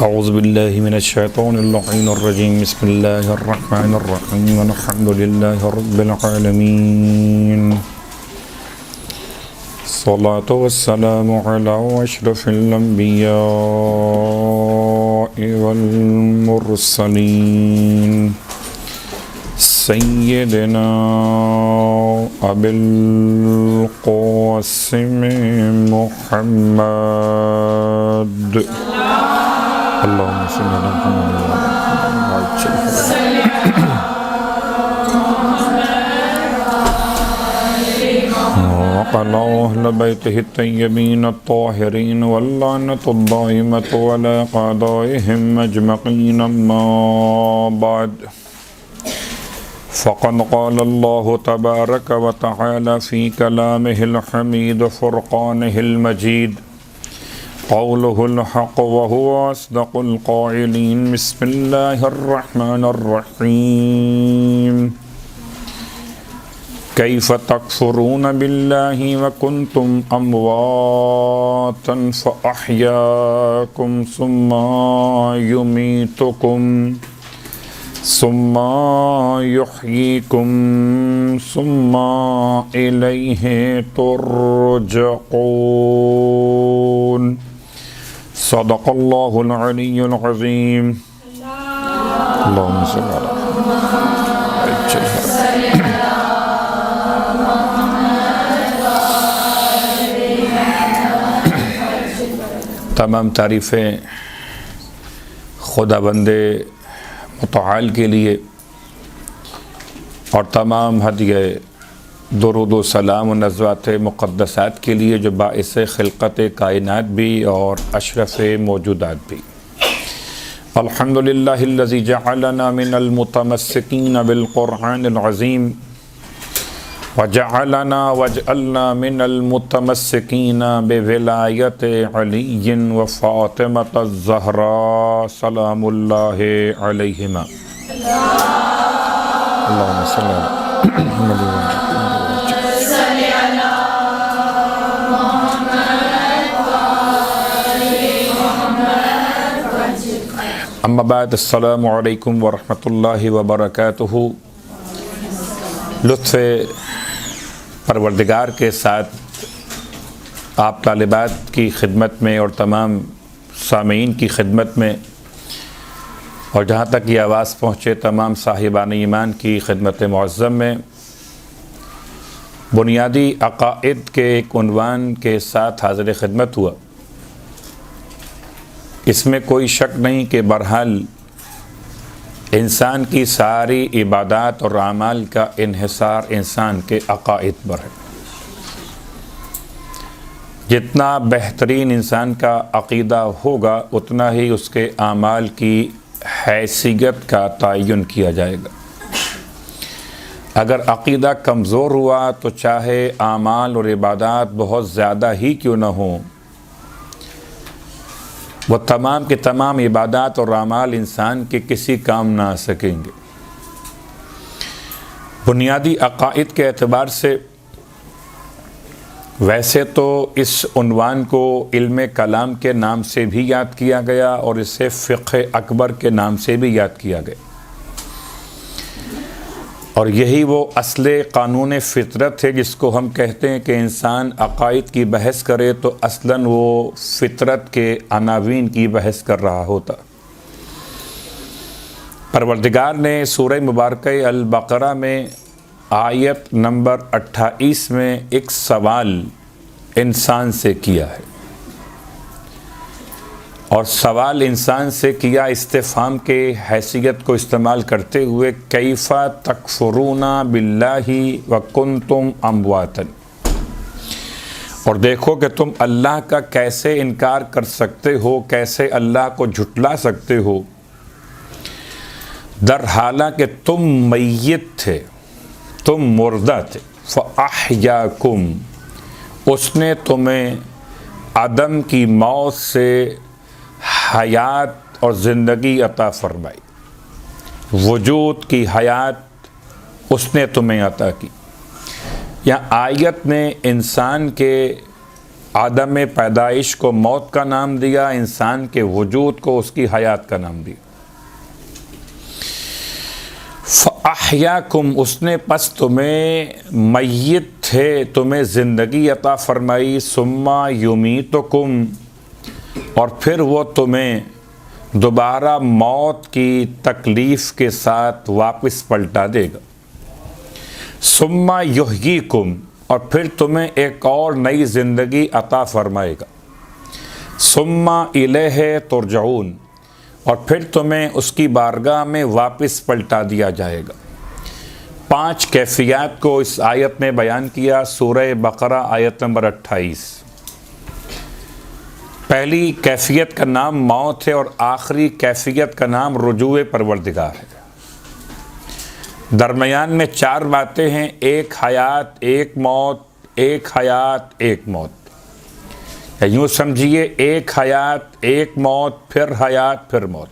اعوذ باللہ من الشیطان اللعین الرجیم بسم اللہ الرحمن الرحیم الحمد للہ رب العالمین الصلاة والسلام علی اشرف الانبیاء والمرسلین سیدنا ابی القاسم محمد اللهم صل على محمد وعلى أهل بيته الطيبين الطاهرين واللعنة الدائمة على أعدائهم أجمعين أما بعد فقد قال الله تبارك وتعالى في كلامه الحميد فرقانه المجيد قوله الحق وهو أصدق القائلين بسم الله الرحمن الرحيم كيف تكفرون بالله وكنتم أمواتا فأحياكم ثم يميتكم ثم يحييكم ثم إليه ترجعون صدق اللہ العلی العظیم اللہم صلی اللہ تمام تعریفیں خدا بند متعال کے لیے اور تمام ہدیہ درود و سلام و نزوات مقدسات کے لیے جو باعث خلقت کائنات بھی اور اشرف موجودات بھی۔ الحمدللہ الذی جعلنا من المتمسکین بالقرآن العظیم وجعلنا من المتمسکین بولایت علی و فاطمۃ الزہراء سلام اللہ علیہما۔ اللہم صلی اللہ اما بعد، السلام علیکم ورحمۃ اللہ وبرکاتہ۔ لطف پروردگار کے ساتھ آپ طالبات کی خدمت میں اور تمام سامعین کی خدمت میں اور جہاں تک یہ آواز پہنچے تمام صاحبان ایمان کی خدمت معظم میں بنیادی عقائد کے ایک عنوان کے ساتھ حاضر خدمت ہوا۔ اس میں کوئی شک نہیں کہ بہرحال انسان کی ساری عبادات اور اعمال کا انحصار انسان کے عقائد پر ہے۔ جتنا بہترین انسان کا عقیدہ ہوگا اتنا ہی اس کے اعمال کی حیثیت کا تعین کیا جائے گا۔ اگر عقیدہ کمزور ہوا تو چاہے اعمال اور عبادات بہت زیادہ ہی کیوں نہ ہوں، وہ تمام کے تمام عبادات اور اعمال انسان کے کسی کام نہ آ سکیں گے۔ بنیادی عقائد کے اعتبار سے ویسے تو اس عنوان کو علم کلام کے نام سے بھی یاد کیا گیا اور اسے فقہ اکبر کے نام سے بھی یاد کیا گیا، اور یہی وہ اصل قانون فطرت ہے جس کو ہم کہتے ہیں کہ انسان عقائد کی بحث کرے تو اصلاً وہ فطرت کے عناوین کی بحث کر رہا ہوتا۔ پروردگار نے سورہ مبارکہ البقرہ میں آیت نمبر 28 میں ایک سوال انسان سے کیا ہے، اور سوال انسان سے کیا استفہام کے حیثیت کو استعمال کرتے ہوئے کیف تکفرون باللہ وکنتم امواتا، اور دیکھو کہ تم اللہ کا کیسے انکار کر سکتے ہو، کیسے اللہ کو جھٹلا سکتے ہو، در حالہ کہ تم میت تھے، تم مردہ تھے۔ فاحیاکم، اس نے تمہیں عدم کی موت سے حیات اور زندگی عطا فرمائی، وجود کی حیات اس نے تمہیں عطا کی۔ یا آیت نے انسان کے آدم پیدائش کو موت کا نام دیا، انسان کے وجود کو اس کی حیات کا نام دیا۔ فَأَحْيَاكُمْ، اس نے پس تمہیں میت تھے تمہیں زندگی عطا فرمائی، ثُمَّ يُمِيتُكُمْ، اور پھر وہ تمہیں دوبارہ موت کی تکلیف کے ساتھ واپس پلٹا دے گا، ثُمَّ يُحْيِيكُمْ، اور پھر تمہیں ایک اور نئی زندگی عطا فرمائے گا، ثُمَّ إِلَيْهِ تُرْجَعُونَ، اور پھر تمہیں اس کی بارگاہ میں واپس پلٹا دیا جائے گا۔ 5 کیفیات کو اس آیت میں بیان کیا، سورہ بقرہ آیت نمبر 28۔ پہلی کیفیت کا نام موت ہے اور آخری کیفیت کا نام رجوع پروردگار ہے۔ درمیان میں 4 باتیں ہیں، ایک حیات، ایک موت، ایک حیات، ایک موت، یا یوں سمجھیے ایک حیات، ایک موت، پھر حیات، پھر موت۔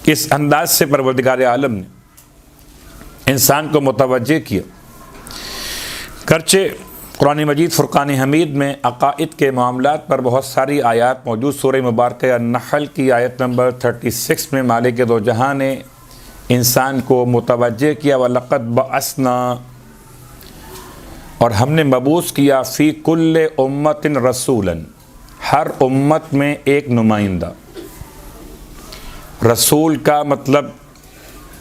اس انداز سے پروردگار عالم نے انسان کو متوجہ کیا۔ گرچہ قرآن مجید فرقان حمید میں عقائد کے معاملات پر بہت ساری آیات موجود، سورہ مبارکہ النحل کی آیت نمبر 36 میں مالک دو جہاں نے انسان کو متوجہ کیا، وَلَقَدْ بَعَثْنَا، اور ہم نے مبعوث کیا، فی کل امت رسولا، ہر امت میں ایک نمائندہ۔ رسول کا مطلب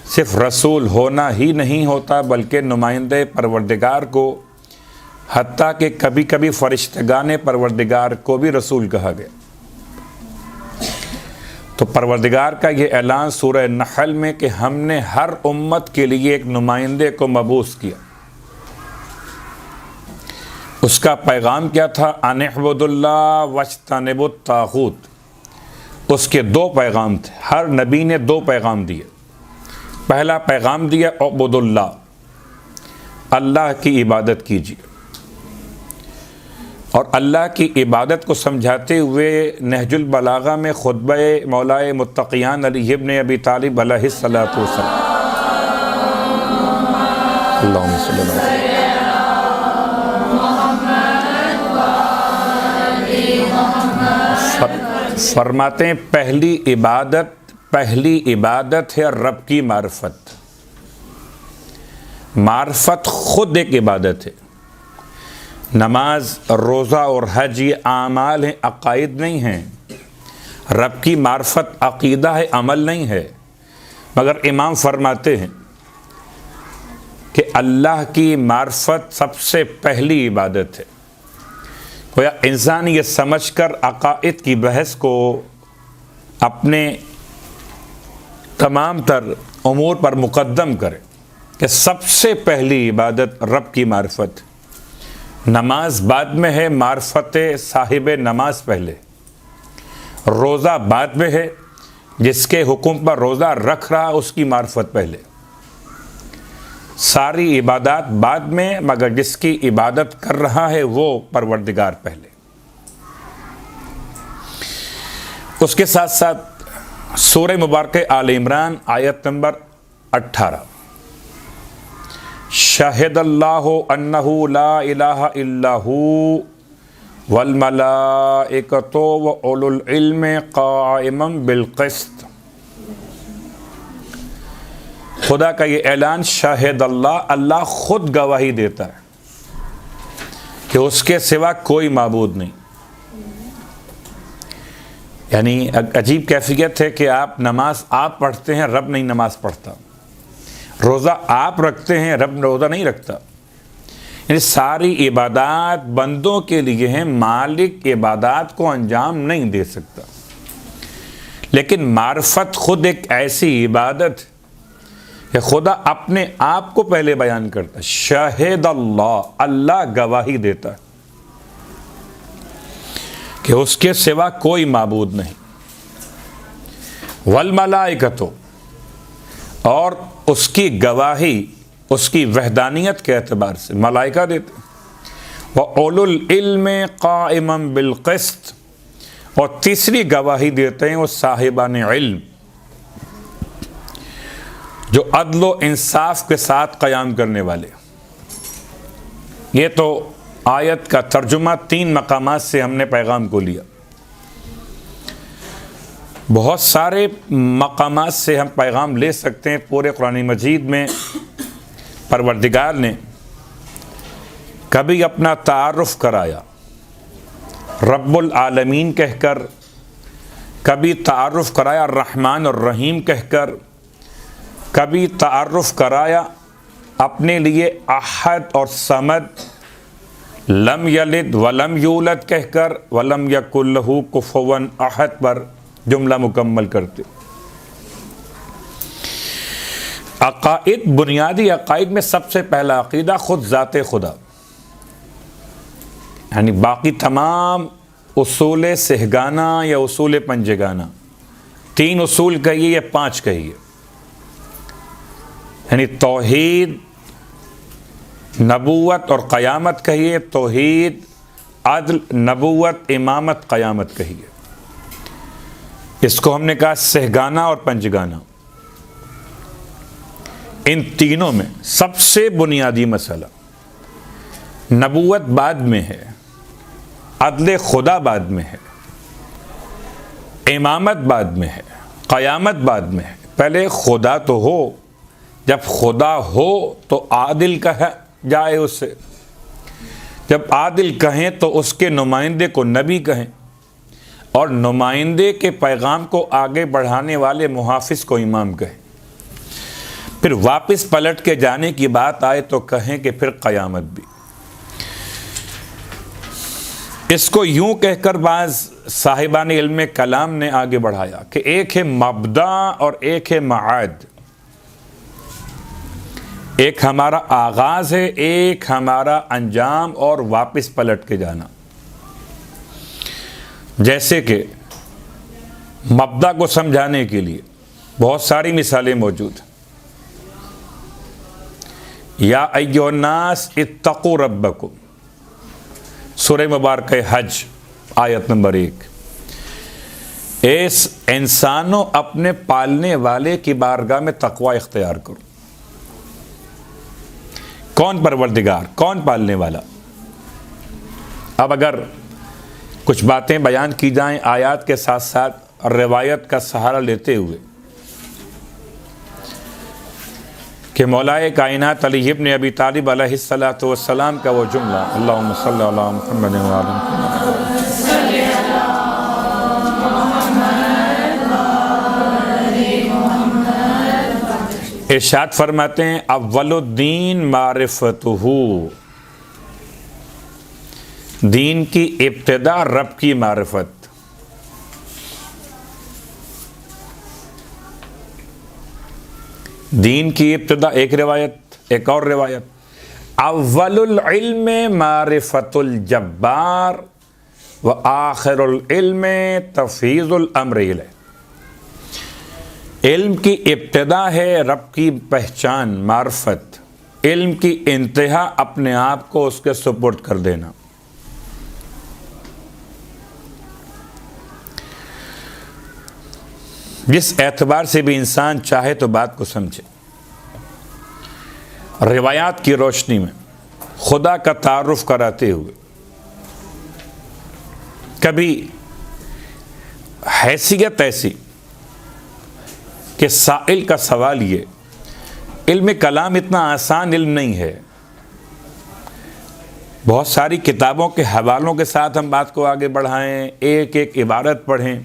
صرف رسول ہونا ہی نہیں ہوتا، بلکہ نمائندہ پروردگار کو، حتیٰ کہ کبھی کبھی فرشتگان پروردگار کو بھی رسول کہا گیا۔ تو پروردگار کا یہ اعلان سورہ نحل میں کہ ہم نے ہر امت کے لیے ایک نمائندے کو مبعوث کیا۔ اس کا پیغام کیا تھا؟ ان اعبدوا اللہ واجتنبوا الطاغوت۔ اس کے 2 پیغام تھے، ہر نبی نے 2 پیغام دیے۔ پہلا پیغام دیا اعبدوا اللہ، اللہ کی عبادت کیجیے، اور اللہ کی عبادت کو سمجھاتے ہوئے نہج البلاغہ میں خطبہ مولائے متقیان علی ابن ابی طالب علیہ الصلوۃ والسلام، اللہم صلی اللہ علیہ وسلم، فرماتے ہیں پہلی عبادت ہے رب کی معرفت۔ معرفت خود ایک عبادت ہے۔ نماز، روزہ اور حج یہ اعمال ہیں، عقائد نہیں ہیں۔ رب کی معرفت عقیدہ ہے، عمل نہیں ہے۔ مگر امام فرماتے ہیں کہ اللہ کی معرفت سب سے پہلی عبادت ہے۔ گویا انسان یہ سمجھ کر عقائد کی بحث کو اپنے تمام تر امور پر مقدم کرے کہ سب سے پہلی عبادت رب کی معرفت، نماز بعد میں ہے، معرفت صاحب نماز پہلے، روزہ بعد میں ہے، جس کے حکم پر روزہ رکھ رہا اس کی معرفت پہلے، ساری عبادات بعد میں، مگر جس کی عبادت کر رہا ہے وہ پروردگار پہلے۔ اس کے ساتھ ساتھ سورہ مبارکہ آل عمران آیت نمبر 18، شہد اللہ انہ لا الہ الا ہو والملائکۃ واولو العلم قائما بالقسط۔ خدا کا یہ اعلان، شاہد اللہ، اللہ خود گواہی دیتا ہے کہ اس کے سوا کوئی معبود نہیں۔ یعنی عجیب کیفیت ہے کہ آپ نماز آپ پڑھتے ہیں، رب نہیں نماز پڑھتا، روزہ آپ رکھتے ہیں، رب روزہ نہیں رکھتا۔ یعنی ساری عبادات بندوں کے لیے ہیں، مالک عبادات کو انجام نہیں دے سکتا۔ لیکن معرفت خود ایک ایسی عبادت کہ خدا اپنے آپ کو پہلے بیان کرتا ہے، شاہد اللہ، اللہ گواہی دیتا ہے کہ اس کے سوا کوئی معبود نہیں۔ والملائکۃ، اور اس کی گواہی اس کی وحدانیت کے اعتبار سے ملائکہ دیتے، وَأُولُو الْعِلْمِ قَائِمًا بِالْقِسْطِ، اور تیسری گواہی دیتے ہیں وہ صاحبان علم جو عدل و انصاف کے ساتھ قیام کرنے والے۔ یہ تو آیت کا ترجمہ 3 مقامات سے ہم نے پیغام کو لیا. بہت سارے مقامات سے ہم پیغام لے سکتے ہیں. پورے قرآن مجید میں پروردگار نے کبھی اپنا تعارف کرایا رب العالمین کہہ کر، کبھی تعارف کرایا الرحمن الرحیم کہہ کر، کبھی تعارف کرایا اپنے لیے احد اور صمد، لم یلد ولم یولد کہہ کر، ولم یکن لہ کفوا احد پر جملہ مکمل کرتے. عقائد، بنیادی عقائد میں سب سے پہلا عقیدہ خود ذات خدا، یعنی باقی تمام اصول سہگانہ یا اصول پنجگانہ، 3 اصول کہیے یا 5 کہیے، یعنی توحید، نبوت اور قیامت کہیے، توحید، عدل، نبوت، امامت، قیامت کہیے. اس کو ہم نے کہا سہگانہ اور پنجگانہ. ان تینوں میں سب سے بنیادی مسئلہ نبوت بعد میں ہے، عدل خدا بعد میں ہے، امامت بعد میں ہے، قیامت بعد میں ہے. پہلے خدا تو ہو، جب خدا ہو تو عادل کہا جائے اس سے، جب عادل کہیں تو اس کے نمائندے کو نبی کہیں، اور نمائندے کے پیغام کو آگے بڑھانے والے محافظ کو امام کہیں. پھر واپس پلٹ کے جانے کی بات آئے تو کہیں کہ پھر قیامت بھی. اس کو یوں کہہ کر بعض صاحبان علم کلام نے آگے بڑھایا کہ ایک ہے مبدا اور ایک ہے معاد. ایک ہمارا آغاز ہے، ایک ہمارا انجام اور واپس پلٹ کے جانا. جیسے کہ مبدا کو سمجھانے کے لیے بہت ساری مثالیں موجود ہیں. یا ایھا الناس اتقوا ربکم، سورہ مبارکہ حج آیت نمبر 1. اس انسانوں اپنے پالنے والے کی بارگاہ میں تقوی اختیار کرو. کون پروردگار، کون پالنے والا؟ اب اگر کچھ باتیں بیان کی جائیں آیات کے ساتھ ساتھ روایت کا سہارا لیتے ہوئے کہ مولائے کائنات علی ابن ابی طالب علیہ الصلوۃ والسلام کا وہ جملہ اللہم صلی علی محمد وعلی محمد، ارشاد فرماتے ہیں اول الدین معرفتہ، دین کی ابتدا رب کی معرفت. دین کی ابتدا ایک روایت، ایک اور روایت اول العلم معرفت الجبار و آخر العلم تفویض الامر الیہ. علم کی ابتدا ہے رب کی پہچان، معرفت. علم کی انتہا اپنے آپ کو اس کے سپرد کر دینا. جس اعتبار سے بھی انسان چاہے تو بات کو سمجھے. روایات کی روشنی میں خدا کا تعارف کراتے ہوئے کبھی حیثیت ایسی کہ سائل کا سوال یہ، علم کلام اتنا آسان علم نہیں ہے. بہت ساری کتابوں کے حوالوں کے ساتھ ہم بات کو آگے بڑھائیں، ایک ایک عبارت پڑھیں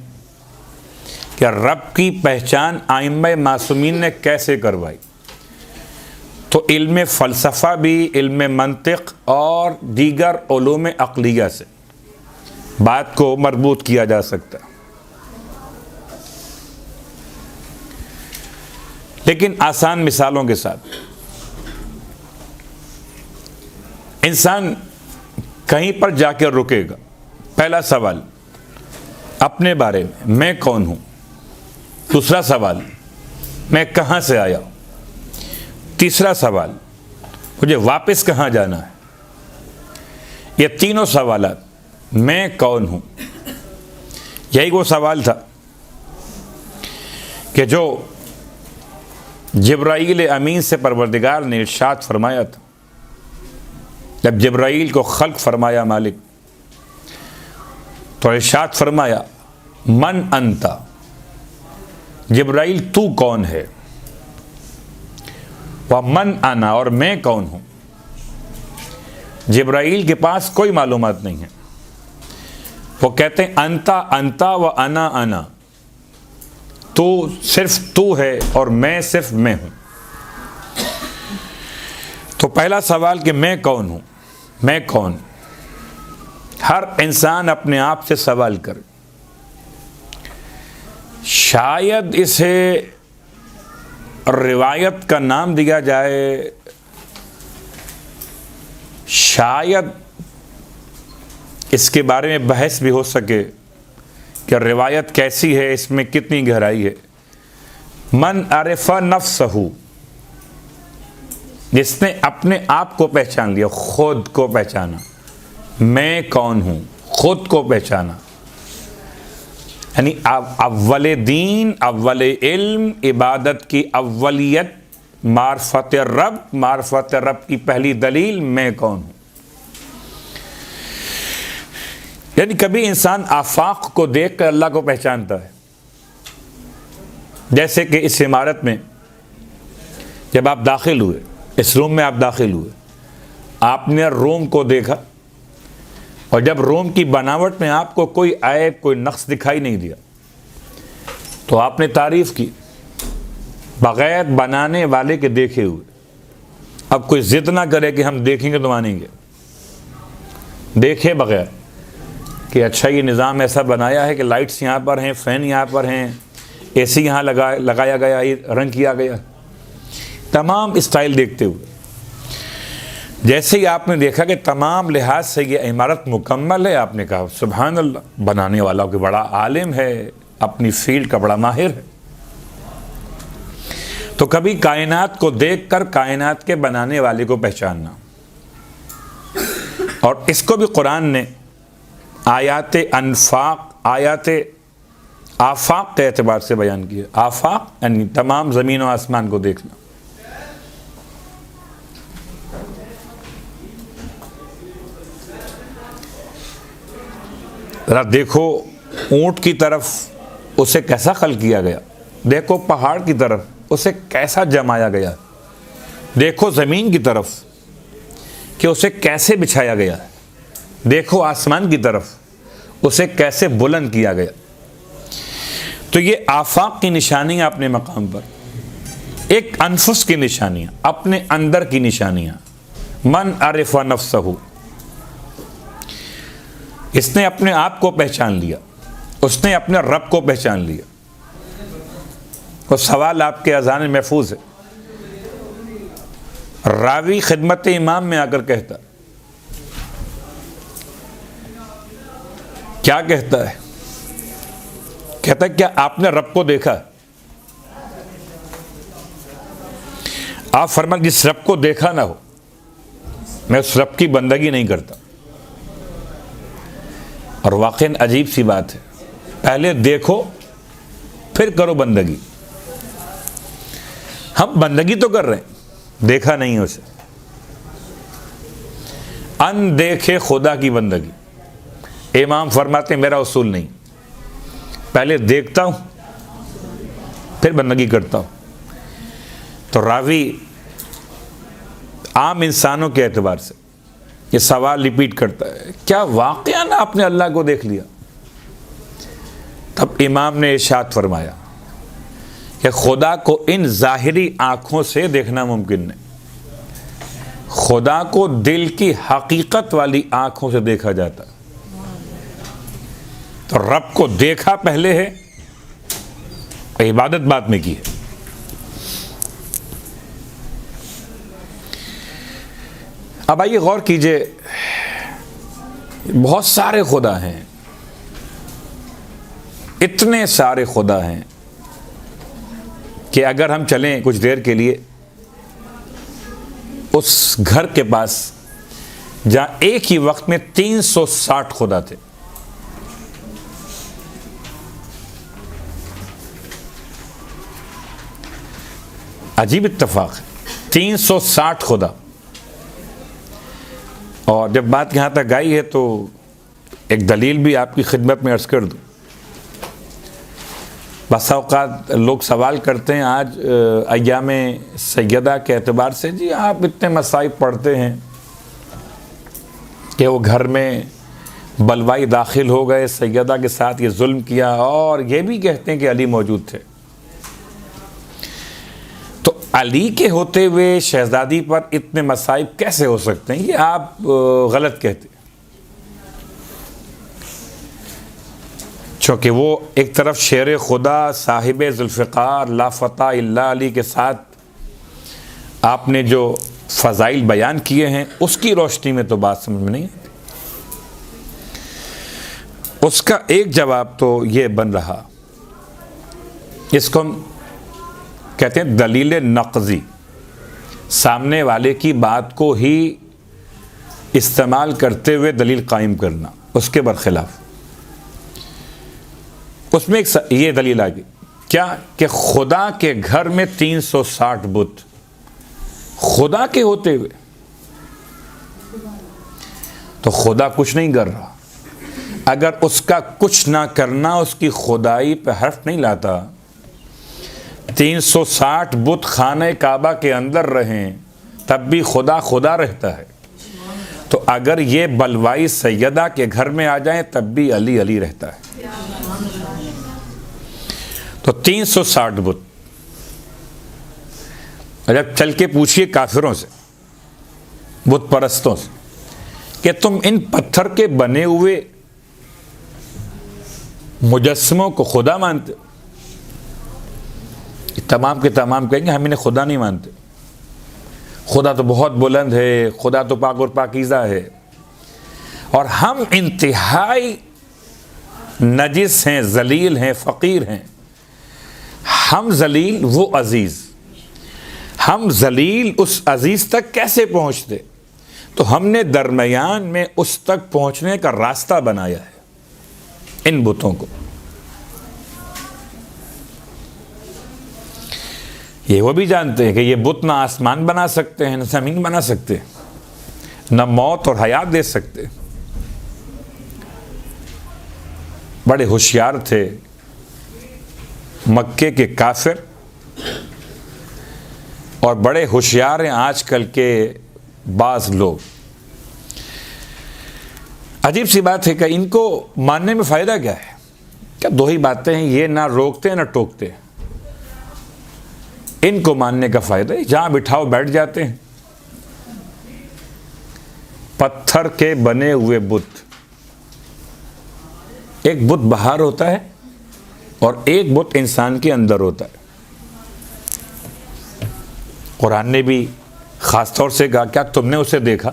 کہ رب کی پہچان ائمہ معصومین نے کیسے کروائی. تو علم فلسفہ بھی، علم منطق اور دیگر علوم عقلیہ سے بات کو مربوط کیا جا سکتا ہے. لیکن آسان مثالوں کے ساتھ انسان کہیں پر جا کے رکے گا. پہلا سوال اپنے بارے میں کون ہوں. دوسرا سوال میں کہاں سے آیا ہوں. تیسرا سوال مجھے واپس کہاں جانا ہے. یہ تینوں سوالات میں کون ہوں، یہی وہ سوال تھا کہ جو جبرائیل امین سے پروردگار نے ارشاد فرمایا تھا جب جبرائیل کو خلق فرمایا مالک تو ارشاد فرمایا من انتا، جبرائیل تو کون ہے، ومن انا، اور میں کون ہوں۔ جبرائیل کے پاس کوئی معلومات نہیں ہے، وہ کہتے ہیں انتا انتا و انا انا، تو صرف تو ہے اور میں صرف میں ہوں۔ تو پہلا سوال کہ میں کون ہوں، میں کون؟ ہر انسان اپنے آپ سے سوال کرے۔ شاید اسے روایت کا نام دیا جائے، شاید اس کے بارے میں بحث بھی ہو سکے کہ روایت کیسی ہے، اس میں کتنی گہرائی ہے۔ من عرف نفسہ، جس نے اپنے آپ کو پہچان لیا، خود کو پہچانا، میں کون ہوں، خود کو پہچانا، یعنی اول دین، اول علم، عبادت کی اولیت، معرفت رب، معرفت رب کی پہلی دلیل میں کون ہوں۔ یعنی کبھی انسان آفاق کو دیکھ کر اللہ کو پہچانتا ہے، جیسے کہ اس عمارت میں جب آپ داخل ہوئے، اس روم میں آپ داخل ہوئے، آپ نے روم کو دیکھا، اور جب روم کی بناوٹ میں آپ کو کوئی عیب، کوئی نقص دکھائی نہیں دیا تو آپ نے تعریف کی بغیر بنانے والے کے دیکھے ہوئے۔ اب کوئی ضد نہ کرے کہ ہم دیکھیں گے تو مانیں گے، دیکھے بغیر کہ اچھا یہ نظام ایسا بنایا ہے کہ لائٹس یہاں پر ہیں، فین یہاں پر ہیں، اے سی یہاں لگایا گیا، رنگ کیا گیا، تمام اسٹائل دیکھتے ہوئے جیسے ہی آپ نے دیکھا کہ تمام لحاظ سے یہ عمارت مکمل ہے، آپ نے کہا سبحان اللہ، بنانے والا کہ بڑا عالم ہے، اپنی فیلڈ کا بڑا ماہر ہے۔ تو کبھی کائنات کو دیکھ کر کائنات کے بنانے والے کو پہچاننا، اور اس کو بھی قرآن نے آیات انفاق، آیات آفاق کے اعتبار سے بیان کیا۔ آفاق یعنی تمام زمین و آسمان کو دیکھنا۔ ذرا دیکھو اونٹ کی طرف اسے کیسا خلق کیا گیا، دیکھو پہاڑ کی طرف اسے کیسا جمایا گیا، دیکھو زمین کی طرف کہ اسے کیسے بچھایا گیا، دیکھو آسمان کی طرف اسے کیسے بلند کیا گیا۔ تو یہ آفاق کی نشانیاں اپنے مقام پر، ایک انفس کی نشانیاں، اپنے اندر کی نشانیاں۔ من عرف نفسہ، اس نے اپنے آپ کو پہچان لیا، اس نے اپنے رب کو پہچان لیا۔ اور سوال آپ کے اذہان میں محفوظ ہے، راوی خدمت امام میں آ کر کہتا، کیا کہتا ہے؟ کہتا ہے کیا آپ نے رب کو دیکھا؟ آپ فرمائیں جس رب کو دیکھا نہ ہو میں اس رب کی بندگی نہیں کرتا۔ اور واقعاً عجیب سی بات ہے، پہلے دیکھو پھر کرو بندگی۔ ہم بندگی تو کر رہے ہیں، دیکھا نہیں اسے۔ ان دیکھے خدا کی بندگی، امام فرماتے ہیں میرا اصول نہیں، پہلے دیکھتا ہوں پھر بندگی کرتا ہوں۔ تو راوی عام انسانوں کے اعتبار سے یہ سوال ریپیٹ کرتا ہے، کیا واقعاً آپ نے اللہ کو دیکھ لیا؟ تب امام نے ارشاد فرمایا کہ خدا کو ان ظاہری آنکھوں سے دیکھنا ممکن نہیں، خدا کو دل کی حقیقت والی آنکھوں سے دیکھا جاتا۔ تو رب کو دیکھا پہلے ہے، عبادت بعد میں کی ہے۔ اب آئیے غور کیجئے، بہت سارے خدا ہیں، اتنے سارے خدا ہیں کہ اگر ہم چلیں کچھ دیر کے لیے اس گھر کے پاس جہاں ایک ہی وقت میں 360 خدا تھے، عجیب اتفاق ہے، 360 خدا، اور جب بات یہاں تک آئی ہے تو ایک دلیل بھی آپ کی خدمت میں عرض کر دوں. بس اوقات لوگ سوال کرتے ہیں آج ایام سیدہ کے اعتبار سے، جی آپ اتنے مصائب پڑھتے ہیں کہ وہ گھر میں بلوائی داخل ہو گئے، سیدہ کے ساتھ یہ ظلم کیا، اور یہ بھی کہتے ہیں کہ علی موجود تھے. تو علی کے ہوتے ہوئے شہزادی پر اتنے مصائب کیسے ہو سکتے ہیں؟ یہ آپ غلط کہتے ہیں. چونکہ وہ ایک طرف شیر خدا صاحب ذوالفقار لا فتح الا علی کے ساتھ آپ نے جو فضائل بیان کیے ہیں، اس کی روشنی میں تو بات سمجھ میں نہیں آتی. اس کا ایک جواب تو یہ بن رہا، اس کو ہم کہتے ہیں دلیل نقضی، سامنے والے کی بات کو ہی استعمال کرتے ہوئے دلیل قائم کرنا اس کے برخلاف. اس میں ایک یہ دلیل آ گئی کیا کہ خدا کے گھر میں 360 بت، خدا کے ہوتے ہوئے تو خدا کچھ نہیں کر رہا. اگر اس کا کچھ نہ کرنا اس کی خدائی پہ حرف نہیں لاتا، 360 بت خانہ کعبہ کے اندر رہیں تب بھی خدا خدا رہتا ہے. تو اگر یہ بلوائی سیدہ کے گھر میں آ جائیں تب بھی علی علی رہتا ہے. تو 360 بت. جب چل کے پوچھئے کافروں سے، بت پرستوں سے، کہ تم ان پتھر کے بنے ہوئے مجسموں کو خدا مانتے؟ تمام کے تمام کہیں گے ہم انہیں خدا نہیں مانتے، خدا تو بہت بلند ہے، خدا تو پاک اور پاکیزہ ہے، اور ہم انتہائی نجس ہیں، ذلیل ہیں، فقیر ہیں. ہم ذلیل وہ عزیز، ہم ذلیل اس عزیز تک کیسے پہنچتے؟ تو ہم نے درمیان میں اس تک پہنچنے کا راستہ بنایا ہے ان بتوں کو. یہ وہ بھی جانتے ہیں کہ یہ بت نہ آسمان بنا سکتے ہیں، نہ زمین بنا سکتے، نہ موت اور حیات دے سکتے. بڑے ہوشیار تھے مکے کے کافر، اور بڑے ہوشیار ہیں آج کل کے بعض لوگ. عجیب سی بات ہے کہ ان کو ماننے میں فائدہ کیا ہے؟ کیا دو ہی باتیں ہیں، یہ نہ روکتے نہ ٹوکتے. ان کو ماننے کا فائدہ ہے جہاں بٹھاؤ بیٹھ جاتے ہیں. پتھر کے بنے ہوئے بت، ایک بت باہر ہوتا ہے اور ایک بت انسان کے اندر ہوتا ہے. قرآن نے بھی خاص طور سے کہا کیا تم نے اسے دیکھا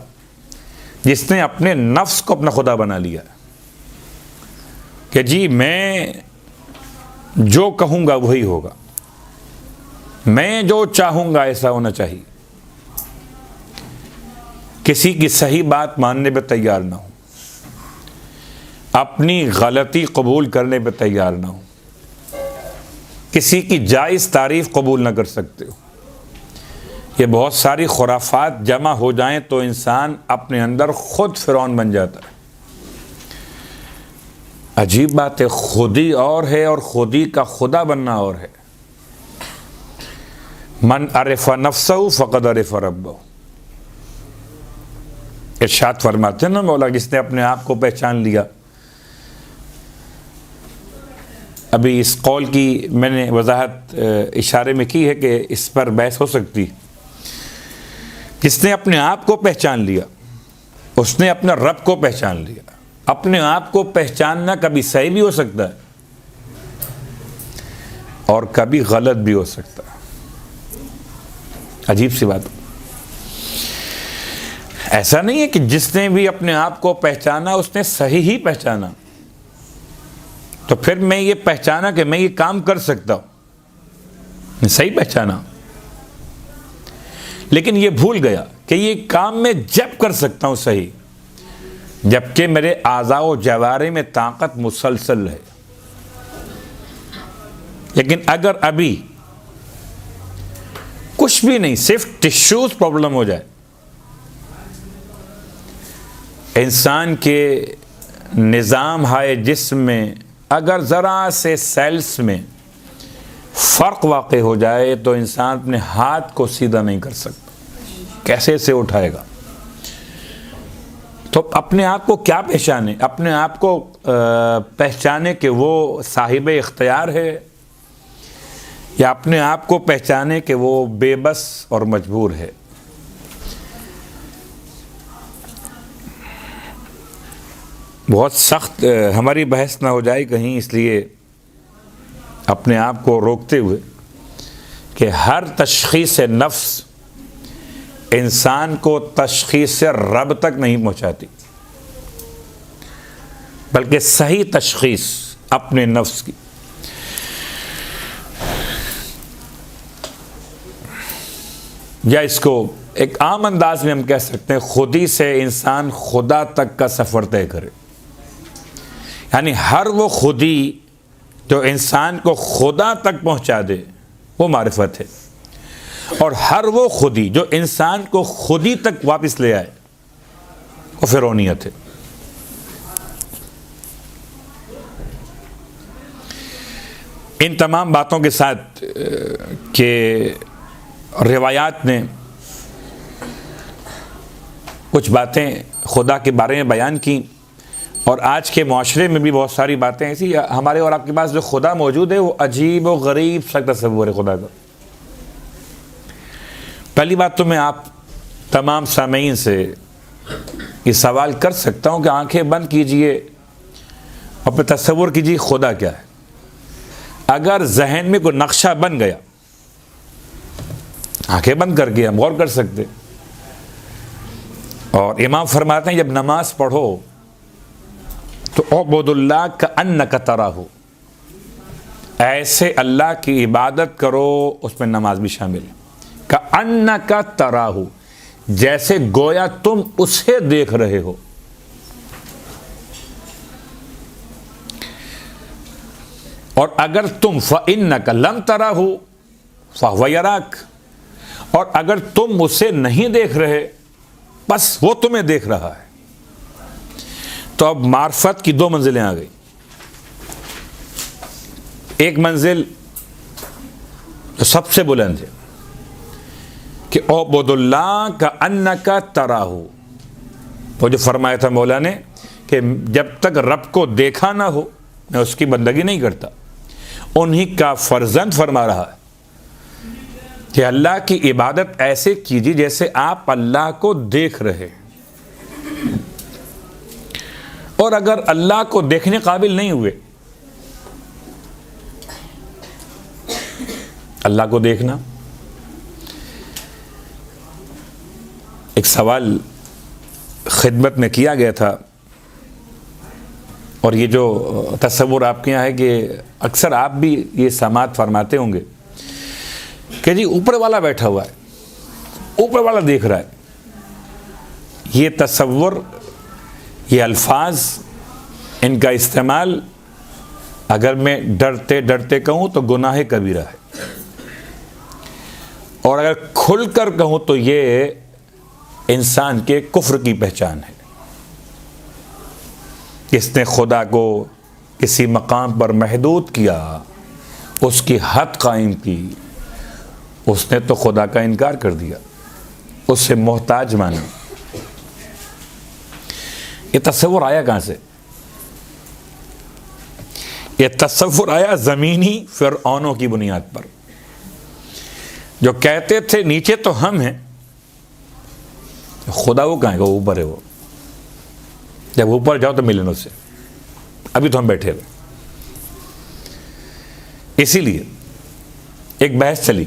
جس نے اپنے نفس کو اپنا خدا بنا لیا کہ جی میں جو کہوں گا وہی ہوگا، میں جو چاہوں گا ایسا ہونا چاہیے، کسی کی صحیح بات ماننے پہ تیار نہ ہو، اپنی غلطی قبول کرنے پہ تیار نہ ہو، کسی کی جائز تعریف قبول نہ کر سکتے ہو. یہ بہت ساری خرافات جمع ہو جائیں تو انسان اپنے اندر خود فرعون بن جاتا ہے. عجیب بات ہے، خودی اور ہے اور خودی کا خدا بننا اور ہے. من عرف نفسہ فقد عرف ربہ. ارشاد فرماتے ہیں نا مولا، جس نے اپنے آپ کو پہچان لیا. ابھی اس قول کی میں نے وضاحت اشارے میں کی ہے کہ اس پر بحث ہو سکتی. جس نے اپنے آپ کو پہچان لیا اس نے اپنے رب کو پہچان لیا. اپنے آپ کو پہچاننا کبھی صحیح بھی ہو سکتا ہے اور کبھی غلط بھی ہو سکتا ہے. عجیب سی بات. ایسا نہیں ہے کہ جس نے بھی اپنے آپ کو پہچانا اس نے صحیح ہی پہچانا، تو پھر میں یہ پہچانا کہ میں یہ کام کر سکتا ہوں، میں صحیح پہچانا، لیکن یہ بھول گیا کہ یہ کام میں جب کر سکتا ہوں صحیح جبکہ میرے اعضاء و جوارح میں طاقت مسلسل ہے. لیکن اگر ابھی کچھ بھی نہیں، صرف ٹشوز پرابلم ہو جائے انسان کے نظام ہائے جسم میں اگر ذرا سے سیلس میں فرق واقع ہو جائے تو انسان اپنے ہاتھ کو سیدھا نہیں کر سکتا، کیسے سے اٹھائے گا؟ تو اپنے آپ کو کیا پہچانے؟ اپنے آپ کو پہچانے کہ وہ صاحب اختیار ہے، یا اپنے آپ کو پہچانے کہ وہ بے بس اور مجبور ہے؟ بہت سخت ہماری بحث نہ ہو جائے کہیں، اس لیے اپنے آپ کو روکتے ہوئے کہ ہر تشخیص نفس انسان کو تشخیص رب تک نہیں پہنچاتی، بلکہ صحیح تشخیص اپنے نفس کی، یا اس کو ایک عام انداز میں ہم کہہ سکتے ہیں خودی سے انسان خدا تک کا سفر طے کرے. یعنی ہر وہ خودی جو انسان کو خدا تک پہنچا دے وہ معرفت ہے، اور ہر وہ خودی جو انسان کو خودی تک واپس لے آئے وہ فرعونیت ہے. ان تمام باتوں کے ساتھ کہ روایات نے کچھ باتیں خدا کے بارے میں بیان کی، اور آج کے معاشرے میں بھی بہت ساری باتیں ایسی، ہمارے اور آپ کے پاس جو خدا موجود ہے وہ عجیب و غریب سا تصور ہے خدا کا. پہلی بات تو میں آپ تمام سامعین سے یہ سوال کر سکتا ہوں کہ آنکھیں بند کیجئے اور پھر تصور کیجئے خدا کیا ہے. اگر ذہن میں کوئی نقشہ بن گیا، آنکھیں بند کر کے ہم غور کر سکتے. اور امام فرماتے ہیں جب نماز پڑھو تو اعبد اللہ کأنک تراہ، ایسے اللہ کی عبادت کرو، اس میں نماز بھی شامل ہے. کأنک تراہ، جیسے گویا تم اسے دیکھ رہے ہو. اور اگر تم فإنک لم تراہ فہو یراک، اور اگر تم اسے نہیں دیکھ رہے بس وہ تمہیں دیکھ رہا ہے. تو اب معرفت کی دو منزلیں آ گئی. ایک منزل جو سب سے بلند ہے کہ اعبد اللہ کأنک تراہ، وہ جو فرمایا تھا مولا نے کہ جب تک رب کو دیکھا نہ ہو میں اس کی بندگی نہیں کرتا. انہی کا فرزند فرما رہا ہے کہ اللہ کی عبادت ایسے کیجیے جیسے آپ اللہ کو دیکھ رہے. اور اگر اللہ کو دیکھنے قابل نہیں ہوئے، اللہ کو دیکھنا. ایک سوال خدمت میں کیا گیا تھا، اور یہ جو تصور آپ کے یہاں ہے کہ اکثر آپ بھی یہ سماعت فرماتے ہوں گے کہ جی اوپر والا بیٹھا ہوا ہے، اوپر والا دیکھ رہا ہے. یہ تصور، یہ الفاظ، ان کا استعمال اگر میں ڈرتے ڈرتے کہوں تو گناہ کبیرہ ہے، اور اگر کھل کر کہوں تو یہ انسان کے کفر کی پہچان ہے. جس نے خدا کو کسی مقام پر محدود کیا، اس کی حد قائم کی، اس نے تو خدا کا انکار کر دیا، اس سے محتاج مانا. یہ تصور آیا کہاں سے؟ یہ تصور آیا زمینی فرعونوں کی بنیاد پر، جو کہتے تھے نیچے تو ہم ہیں، خدا وہ کہاں ہے؟ وہ اوپر ہے. وہ جب اوپر جاؤ تو ملیں اس سے، ابھی تو ہم بیٹھے ہوئے. اسی لیے ایک بحث چلی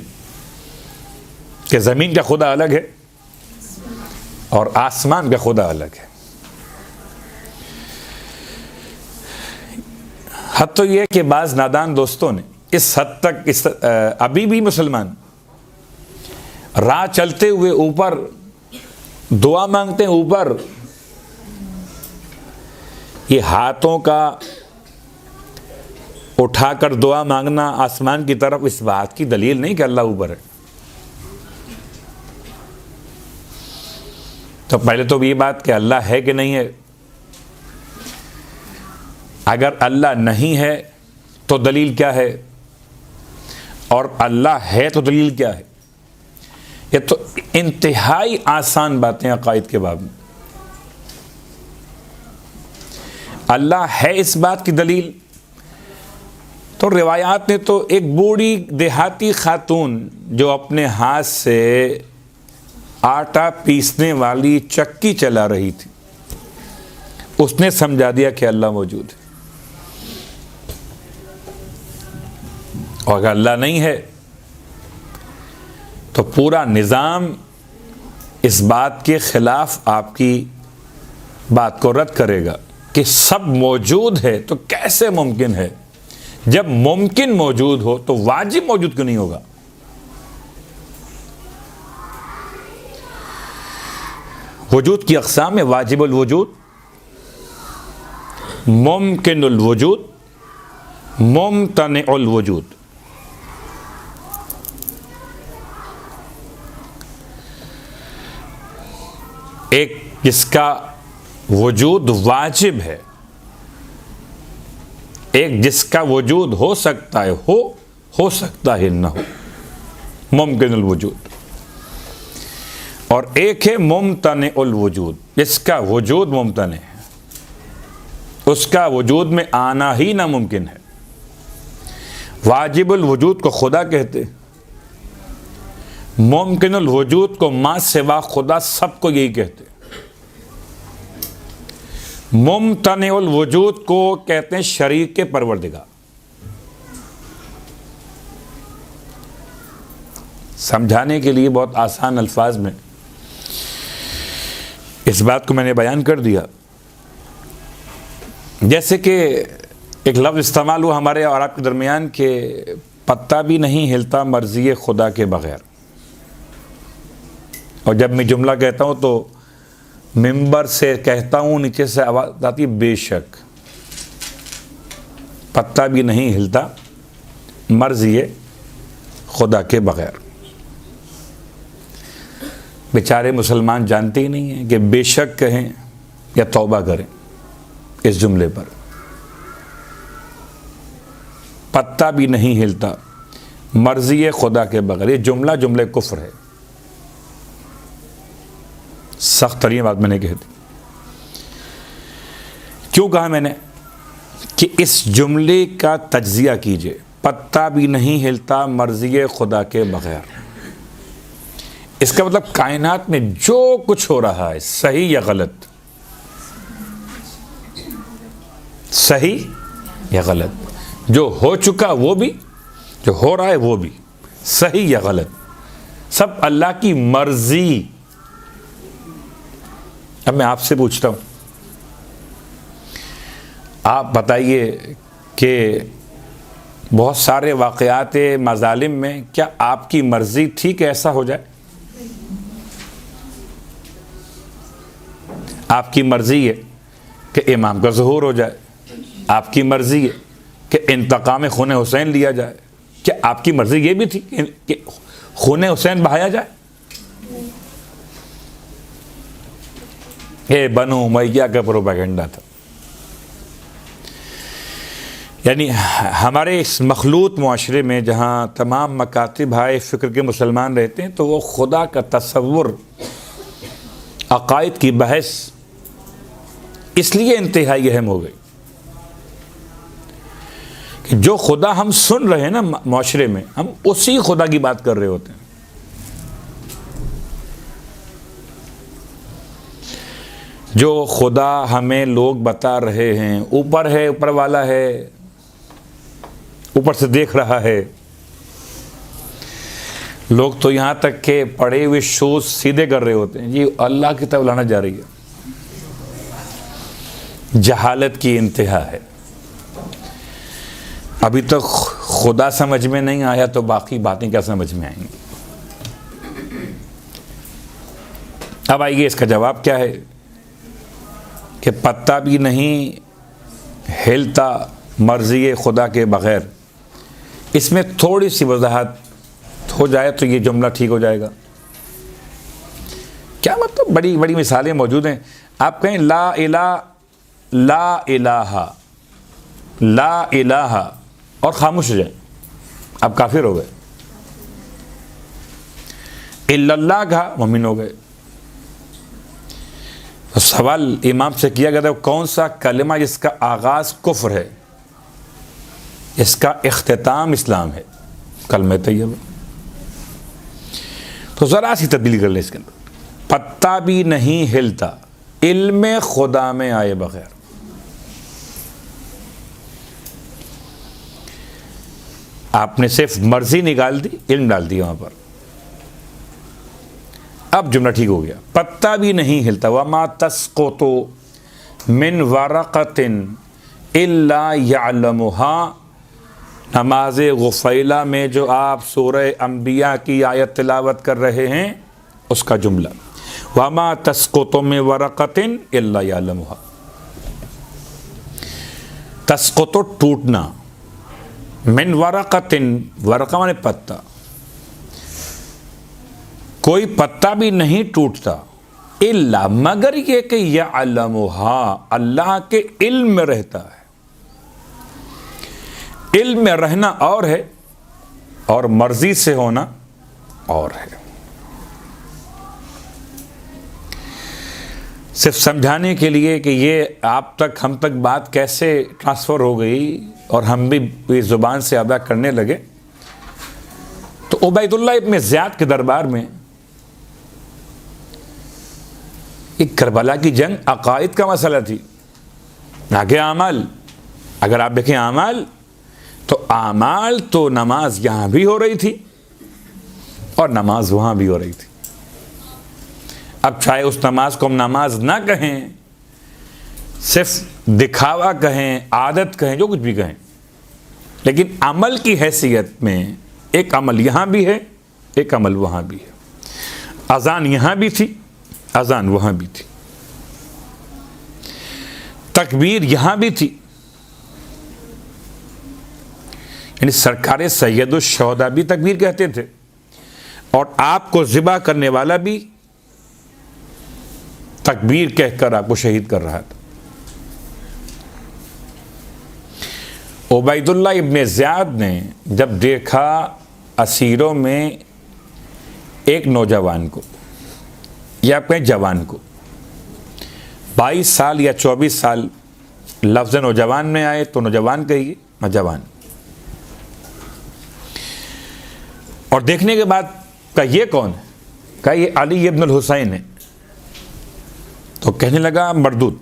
کہ زمین کا خدا الگ ہے اور آسمان کا خدا الگ ہے. حد تو یہ کہ بعض نادان دوستوں نے اس حد تک ابھی بھی مسلمان راہ چلتے ہوئے اوپر دعا مانگتے ہیں. اوپر یہ ہاتھوں کا اٹھا کر دعا مانگنا آسمان کی طرف اس بات کی دلیل نہیں کہ اللہ اوپر ہے. تو پہلے تو یہ بات کہ اللہ ہے کہ نہیں ہے. اگر اللہ نہیں ہے تو دلیل کیا ہے, اور اللہ ہے تو دلیل کیا ہے؟ یہ تو انتہائی آسان باتیں عقائد کے باب میں. اللہ ہے اس بات کی دلیل تو روایات نے تو ایک بوڑھی دیہاتی خاتون جو اپنے ہاتھ سے آٹا پیسنے والی چکی چلا رہی تھی, اس نے سمجھا دیا کہ اللہ موجود ہے. اور اگر اللہ نہیں ہے تو پورا نظام اس بات کے خلاف آپ کی بات کو رد کرے گا کہ سب موجود ہے تو کیسے ممکن ہے؟ جب ممکن موجود ہو تو واجب موجود کیوں نہیں ہوگا؟ وجود کی اقسام میں واجب الوجود, ممکن الوجود, ممتنع الوجود. ایک جس کا وجود واجب ہے, ایک جس کا وجود ہو سکتا ہے, ہو سکتا ہے نہ ہو, ممکن الوجود. اور ایک ہے ممتنع الوجود, جس کا وجود ممتنع ہے, اس کا وجود میں آنا ہی ناممکن ہے. واجب الوجود کو خدا کہتے, ممکن الوجود کو ما سوا خدا سب کو یہی کہتے. ممتنع الوجود کو کہتے ہیں شریک پروردگار. سمجھانے کے لیے بہت آسان الفاظ میں اس بات کو میں نے بیان کر دیا. جیسے کہ ایک لفظ استعمال ہوا ہمارے اور آپ کے درمیان کہ پتا بھی نہیں ہلتا مرضی خدا کے بغیر. اور جب میں جملہ کہتا ہوں تو ممبر سے کہتا ہوں, نیچے سے آواز آتی ہے بے شک. پتا بھی نہیں ہلتا مرضی خدا کے بغیر. بیچارے مسلمان جانتے ہی نہیں ہیں کہ بے شک کہیں یا توبہ کریں اس جملے پر. پتا بھی نہیں ہلتا مرضی خدا کے بغیر, یہ جملہ کفر ہے. سخت ترین بات میں نے کہہ دی. کیوں کہا میں نے کہ اس جملے کا تجزیہ کیجئے. پتا بھی نہیں ہلتا مرضی خدا کے بغیر, اس کا مطلب کائنات میں جو کچھ ہو رہا ہے صحیح یا غلط, صحیح یا غلط, جو ہو چکا وہ بھی, جو ہو رہا ہے وہ بھی, صحیح یا غلط, سب اللہ کی مرضی. اب میں آپ سے پوچھتا ہوں, آپ بتائیے کہ بہت سارے واقعات مظالم میں کیا آپ کی مرضی تھی کہ ایسا ہو جائے؟ آپ کی مرضی ہے کہ امام کا ظہور ہو جائے, آپ کی مرضی ہے کہ انتقام خون حسین لیا جائے. کیا آپ کی مرضی یہ بھی تھی کہ خون حسین بہایا جائے؟ یہ بنو امیہ کا پروپیگنڈا تھا. یعنی ہمارے اس مخلوط معاشرے میں جہاں تمام مکاتب ہائے فکر کے مسلمان رہتے ہیں تو وہ خدا کا تصور, عقائد کی بحث اس لیے انتہائی اہم ہو گئی کہ جو خدا ہم سن رہے ہیں نا معاشرے میں, ہم اسی خدا کی بات کر رہے ہوتے ہیں. جو خدا ہمیں لوگ بتا رہے ہیں اوپر ہے, اوپر والا ہے, اوپر سے دیکھ رہا ہے. لوگ تو یہاں تک کہ پڑے ہوئے شوز سیدھے کر رہے ہوتے ہیں, یہ اللہ کی طرف لانا جا رہی ہے. جہالت کی انتہا ہے. ابھی تک خدا سمجھ میں نہیں آیا تو باقی باتیں کیا سمجھ میں آئیں گی؟ اب آئیے اس کا جواب کیا ہے کہ پتا بھی نہیں ہلتا مرضی خدا کے بغیر. اس میں تھوڑی سی وضاحت ہو جائے تو یہ جملہ ٹھیک ہو جائے گا. کیا مطلب؟ بڑی بڑی مثالیں موجود ہیں. آپ کہیں لا الہ لا الہ لا الہ اور خاموش ہو جائیں، آپ کافر ہو گئے. الا اللہ کہا، مومن ہو گئے. تو سوال امام سے کیا گیا تھا کون سا کلمہ جس کا آغاز کفر ہے، اس کا اختتام اسلام ہے؟ کلمہ طیبہ. تو ذرا سی تبدیلی کر لیں اس کے اندر. پتا بھی نہیں ہلتا علم خدا میں آئے بغیر. آپ نے صرف مرضی نکال دی، علم ڈال دیا وہاں پر. اب جملہ ٹھیک ہو گیا. پتا بھی نہیں ہلتا. وما تسقط من ورقۃ الا يعلمها. نماز غفیلہ میں جو آپ سورہ انبیاء کی آیت تلاوت کر رہے ہیں اس کا جملہ وما تسقط من ورقۃ الا يعلمها. تسقط ٹوٹنا، من ورقۃ، ورقہ مانے پتا، کوئی پتا بھی نہیں ٹوٹتا الا مگر یہ کہ یعلمها، اللہ کے علم میں رہتا ہے. علم میں رہنا اور ہے اور مرضی سے ہونا اور ہے. صرف سمجھانے کے لیے کہ یہ آپ تک ہم تک بات کیسے ٹرانسفر ہو گئی اور ہم بھی زبان سے ادا کرنے لگے. تو عبید اللہ ابن زیاد کے دربار میں ایک کربلا کی جنگ عقائد کا مسئلہ تھی. آگے اعمال، اگر آپ دیکھیں اعمال تو اعمال تو نماز یہاں بھی ہو رہی تھی اور نماز وہاں بھی ہو رہی تھی. اب چاہے اس نماز کو ہم نماز نہ کہیں، صرف دکھاوا کہیں، عادت کہیں، جو کچھ بھی کہیں، لیکن عمل کی حیثیت میں ایک عمل یہاں بھی ہے، ایک عمل وہاں بھی ہے. اذان یہاں بھی تھی، اذان وہاں بھی تھی. تکبیر یہاں بھی تھی. یعنی سرکار سید الشہداء بھی تکبیر کہتے تھے اور آپ کو ذبح کرنے والا بھی تکبیر کہہ کر آپ کو شہید کر رہا تھا. عبید اللہ ابن زیاد نے جب دیکھا اسیروں میں ایک نوجوان کو، یا آپ کہیں جوان کو، 22 سال یا 24 سال، لفظ نوجوان میں آئے تو نوجوان کہیے، نوجوان، اور دیکھنے کے بعد کہا یہ کون ہے؟ کہا یہ علی ابن الحسین ہے. تو کہنے لگا مردود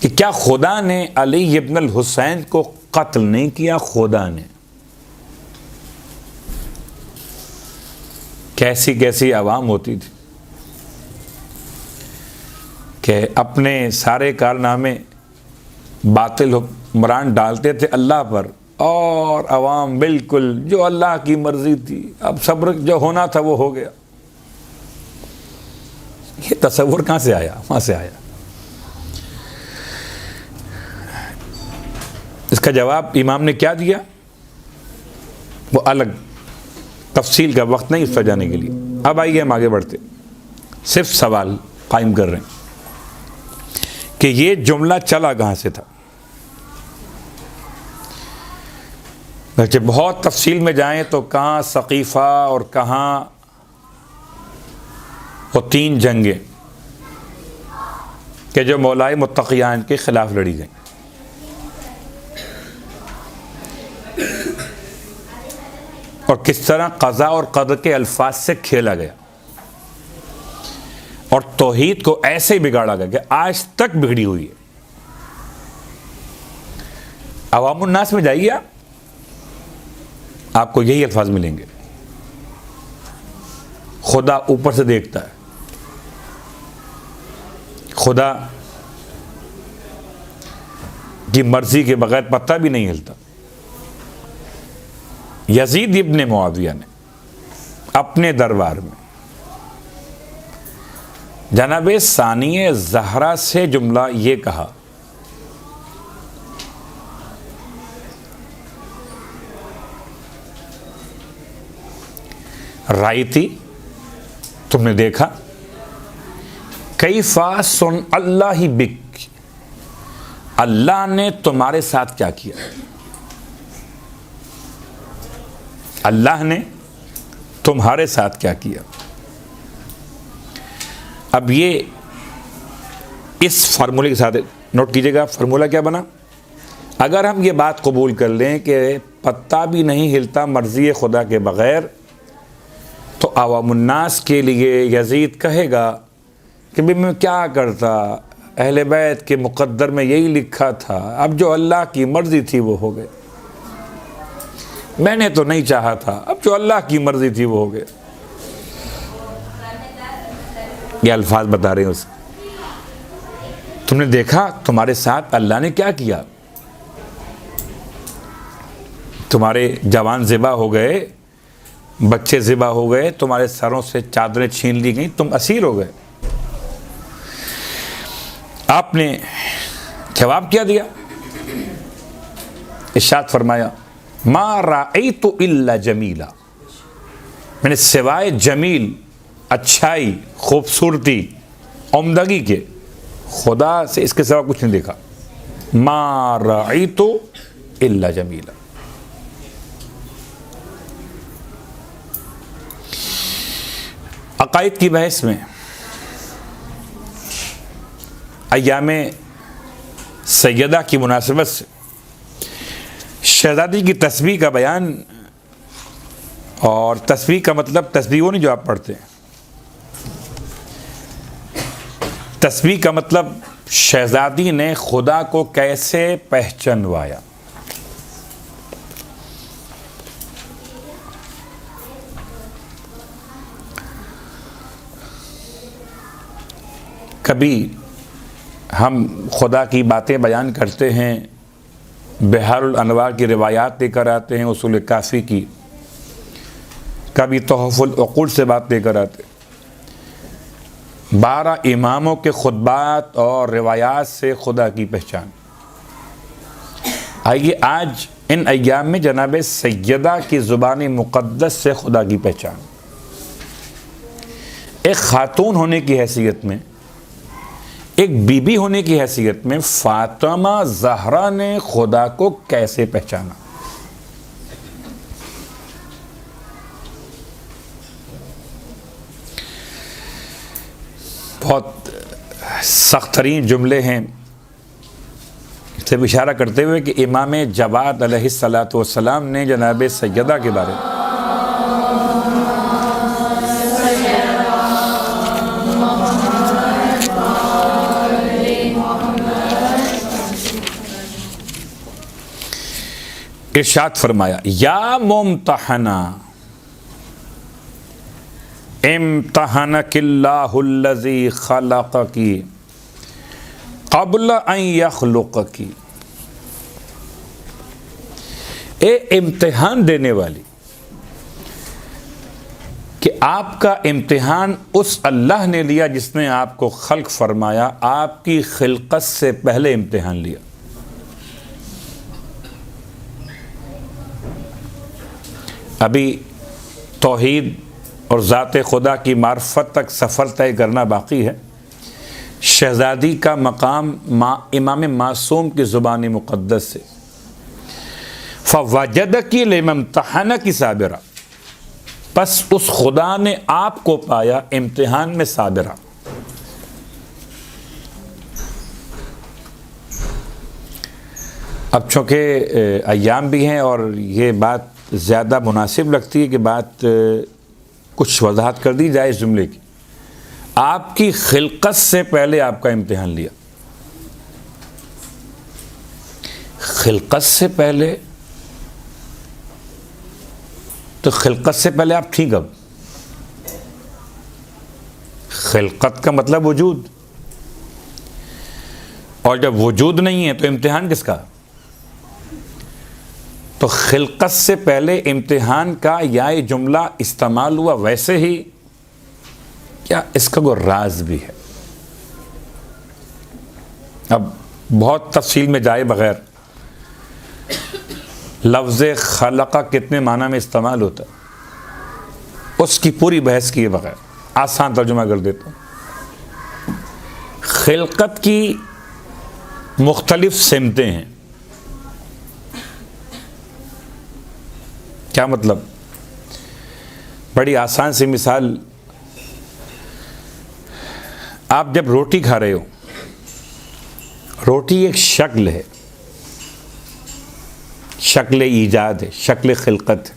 کہ کیا خدا نے علی ابن الحسین کو قتل نہیں کیا؟ خدا نے. کیسی کیسی عوام ہوتی تھی کہ اپنے سارے کارنامے باطل حکمران ڈالتے تھے اللہ پر، اور عوام بالکل جو اللہ کی مرضی تھی، اب صبر جو ہونا تھا وہ ہو گیا. یہ تصور کہاں سے آیا؟ وہاں سے آیا. اس کا جواب امام نے کیا دیا وہ الگ تفصیل کا وقت نہیں اس پر جانے کے لیے. اب آئیے ہم آگے بڑھتے، صرف سوال قائم کر رہے ہیں کہ یہ جملہ چلا کہاں سے تھا. اگرچہ بہت تفصیل میں جائیں تو کہاں ثقیفہ اور کہاں وہ 3 جنگیں کہ جو مولائے متقیان کے خلاف لڑی گئیں. اور کس طرح قضاء اور قدر کے الفاظ سے کھیلا گیا اور توحید کو ایسے ہی بگاڑا گیا کہ آج تک بگڑی ہوئی ہے. عوام الناس میں جائیے آپ کو یہی الفاظ ملیں گے. خدا اوپر سے دیکھتا ہے، خدا کی مرضی کے بغیر پتہ بھی نہیں ہلتا. یزید ابن معاویہ نے اپنے دربار میں جناب ثانیہ زہرا سے جملہ یہ کہا، رائی تھی، تم نے دیکھا کیفا سن اللہ بک، اللہ نے تمہارے ساتھ کیا کیا، اللہ نے تمہارے ساتھ کیا کیا۔ اب یہ اس فارمولے کے ساتھ نوٹ کیجئے گا، فارمولہ کیا بنا؟ اگر ہم یہ بات قبول کر لیں کہ پتہ بھی نہیں ہلتا مرضی خدا کے بغیر، تو عوام الناس کے لیے یزید کہے گا کہ میں کیا کرتا، اہل بیت کے مقدر میں یہی لکھا تھا، اب جو اللہ کی مرضی تھی وہ ہو گئے، میں نے تو نہیں چاہا تھا، اب جو اللہ کی مرضی تھی وہ ہو گئے۔ یہ الفاظ بتا رہے ہیں اسے، تم نے دیکھا تمہارے ساتھ اللہ نے کیا کیا، تمہارے جوان ذبح ہو گئے، بچے ذبح ہو گئے، تمہارے سروں سے چادریں چھین لی گئیں، تم اسیر ہو گئے۔ آپ نے جواب کیا دیا؟ ارشاد فرمایا ما رأیت الا جمیلا، میں نے سوائے جمیل، اچھائی، خوبصورتی، عمدگی کے خدا سے اس کے سوا کچھ نہیں دیکھا۔ ما رأیت الا جمیلا۔ عقائد کی بحث میں ایام سیدہ کی مناسبت سے شہزادی کی تسبیح کا بیان، اور تسبیح کا مطلب تسبیح وہ نہیں جو آپ پڑھتے ہیں، تسبیح کا مطلب شہزادی نے خدا کو کیسے پہچانوایا۔ کبھی ہم خدا کی باتیں بیان کرتے ہیں، بحار الانوار کی روایات لے کر آتے ہیں، اصول کافی کی، کبھی تحف العقول سے بات لے کر آتے، 12 اماموں کے خطبات اور روایات سے خدا کی پہچان۔ آئیے آج ان ایام میں جناب سیدہ کی زبان مقدس سے خدا کی پہچان، ایک خاتون ہونے کی حیثیت میں، ایک بی بی ہونے کی حیثیت میں فاطمہ زہرا نے خدا کو کیسے پہچانا۔ بہت سخت ترین جملے ہیں، سے اشارہ کرتے ہوئے کہ امام جواد علیہ السلام نے جناب سیدہ کے بارے میں ارشاد فرمایا یا ممتحنہ امتحنک اللہ الذی خلقک قبل ان یخلقک، اے امتحان دینے والی، کہ آپ کا امتحان اس اللہ نے لیا جس نے آپ کو خلق فرمایا، آپ کی خلقت سے پہلے امتحان لیا۔ ابھی توحید اور ذات خدا کی معرفت تک سفر طے کرنا باقی ہے۔ شہزادی کا مقام امام معصوم کی زبان مقدس سے فوجدکی لممتحنکی صابرہ، پس اس خدا نے آپ کو پایا امتحان میں صابرہ۔ اب چونکہ ایام بھی ہیں اور یہ بات زیادہ مناسب لگتی ہے کہ بات کچھ وضاحت کر دی جائے اس جملے کی، آپ کی خلقت سے پہلے آپ کا امتحان لیا۔ خلقت سے پہلے، تو خلقت سے پہلے آپ تھیں کب؟ خلقت کا مطلب وجود، اور جب وجود نہیں ہے تو امتحان کس کا؟ تو خلقت سے پہلے امتحان کا یا یہ جملہ استعمال ہوا ویسے ہی، کیا اس کا کوئی راز بھی ہے؟ اب بہت تفصیل میں جائے بغیر، لفظ خلقہ کتنے معنی میں استعمال ہوتا ہے اس کی پوری بحث کیے بغیر آسان ترجمہ کر دیتا ہوں۔ خلقت کی مختلف سمتیں ہیں. کیا مطلب؟ بڑی آسان سی مثال، آپ جب روٹی کھا رہے ہو، روٹی ایک شکل ہے، شکل ایجاد ہے، شکل خلقت.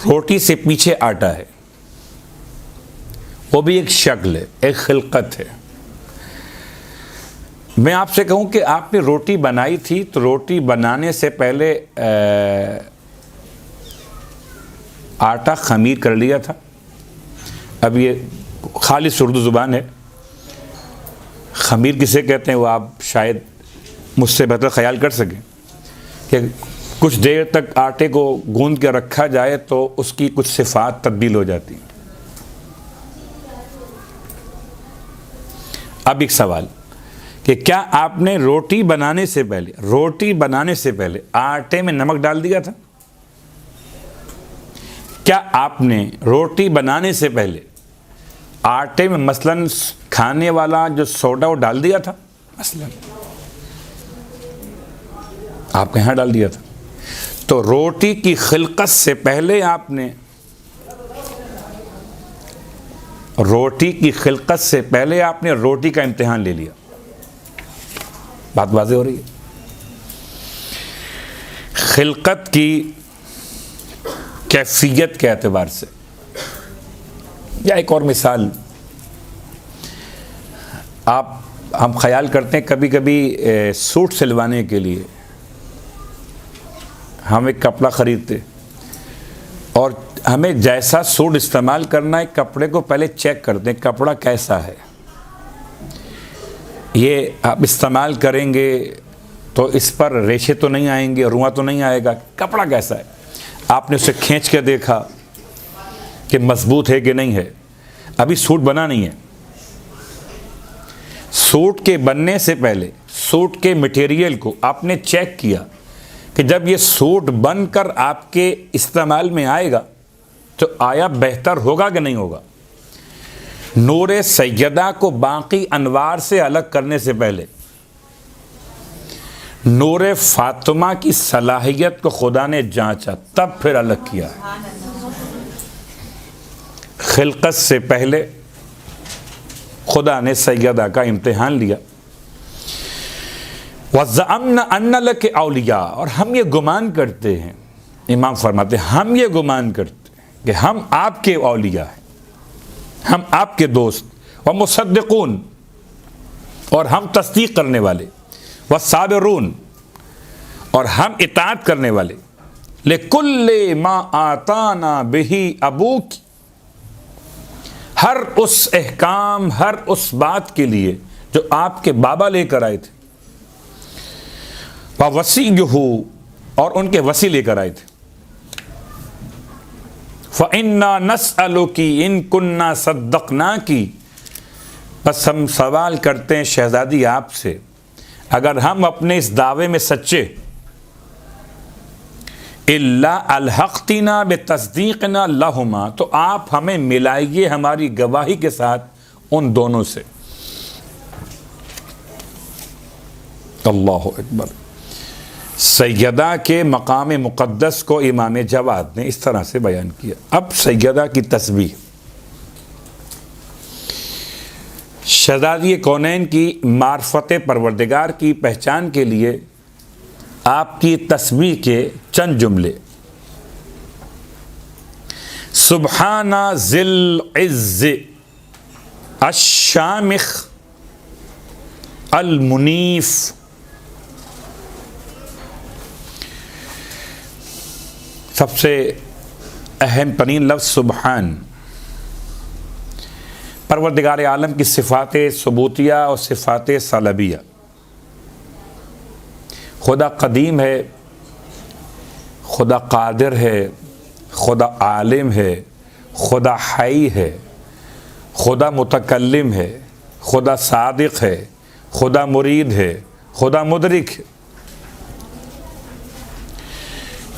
روٹی سے پیچھے آٹا ہے، وہ بھی ایک شکل ہے، ایک خلقت ہے. میں آپ سے کہوں کہ آپ نے روٹی بنائی تھی تو روٹی بنانے سے پہلے آٹا خمیر کر لیا تھا. اب یہ خالص اردو زبان ہے، خمیر کسے کہتے ہیں وہ آپ شاید مجھ سے بہتر خیال کر سکیں کہ کچھ دیر تک آٹے کو گوندھ کے رکھا جائے تو اس کی کچھ صفات تبدیل ہو جاتی ہیں. اب ایک سوال کہ کیا آپ نے روٹی بنانے سے پہلے آٹے میں نمک ڈال دیا تھا؟ کیا آپ نے روٹی بنانے سے پہلے آٹے میں مثلاً کھانے والا جو سوڈا وہ ڈال دیا تھا؟ مثلاً آپ کہاں ڈال دیا تھا؟ تو روٹی کی خلقت سے پہلے آپ نے روٹی کا امتحان لے لیا. بات واضح ہو رہی ہے؟ خلقت کی کیفیت کے اعتبار سے. یا ایک اور مثال، ہم خیال کرتے ہیں کبھی کبھی سوٹ سلوانے کے لیے ہم ایک کپڑا خریدتے اور ہمیں جیسا سوٹ استعمال کرنا ہے کپڑے کو پہلے چیک کرتے ہیں کپڑا کیسا ہے. یہ آپ استعمال کریں گے تو اس پر ریشے تو نہیں آئیں گے، رواں تو نہیں آئے گا، کپڑا کیسا ہے. آپ نے اسے کھینچ کے دیکھا کہ مضبوط ہے کہ نہیں ہے. ابھی سوٹ بنا نہیں ہے. سوٹ کے بننے سے پہلے سوٹ کے مٹیریل کو آپ نے چیک کیا کہ جب یہ سوٹ بن کر آپ کے استعمال میں آئے گا تو آیا بہتر ہوگا کہ نہیں ہوگا. نور سیدہ کو باقی انوار سے الگ کرنے سے پہلے نور فاطمہ کی صلاحیت کو خدا نے جانچا، تب پھر الگ کیا. خلقت سے پہلے خدا نے سیدہ کا امتحان لیا. وَزَعَمْنَا أَنَّ لَكِ أَوْلِيَاءَ، اور ہم یہ گمان کرتے ہیں، امام فرماتے ہیں ہم یہ گمان کرتے ہیں کہ ہم آپ کے اولیاء ہیں، ہم آپ کے دوست. وَمُصَدِّقُونَ، اور ہم تصدیق کرنے والے. وَالصَّابِرُونَ، اور ہم اطاعت کرنے والے. لِكُلِّ مَا آتَانَا بِهِ أَبُوكِ، ہر اس احکام، ہر اس بات کے لیے جو آپ کے بابا لے کر آئے تھے. وَوَصِيُّهُ، اور ان کے وصی لے کر آئے تھے. فَإِنَّا نَسْأَلُكِ إِن كُنَّا صَدَّقْنَاكِ، بس ہم سوال کرتے ہیں شہزادی آپ سے، اگر ہم اپنے اس دعوے میں سچے، إِلَّا أَلْحَقْتِنَا بِتَصْدِيقِنَا لَهُمَا، تو آپ ہمیں ملائیے ہماری گواہی کے ساتھ ان دونوں سے. اللہ اکبر. سیدہ کے مقام مقدس کو امام جواد نے اس طرح سے بیان کیا. اب سیدہ کی تسبیح، شہزادی کونین کی معرفت پروردگار کی پہچان کے لیے آپ کی تسبیح کے چند جملے. سبحان ذی العز الشامخ المنیف. سب سے اہم ترین لفظ سبحان، پروردگار عالم کی صفات ثبوتیہ اور صفات سلبیہ. خدا قدیم ہے، خدا قادر ہے، خدا عالم ہے، خدا حی ہے، خدا متکلم ہے، خدا صادق ہے، خدا مرید ہے، خدا مدرک ہے.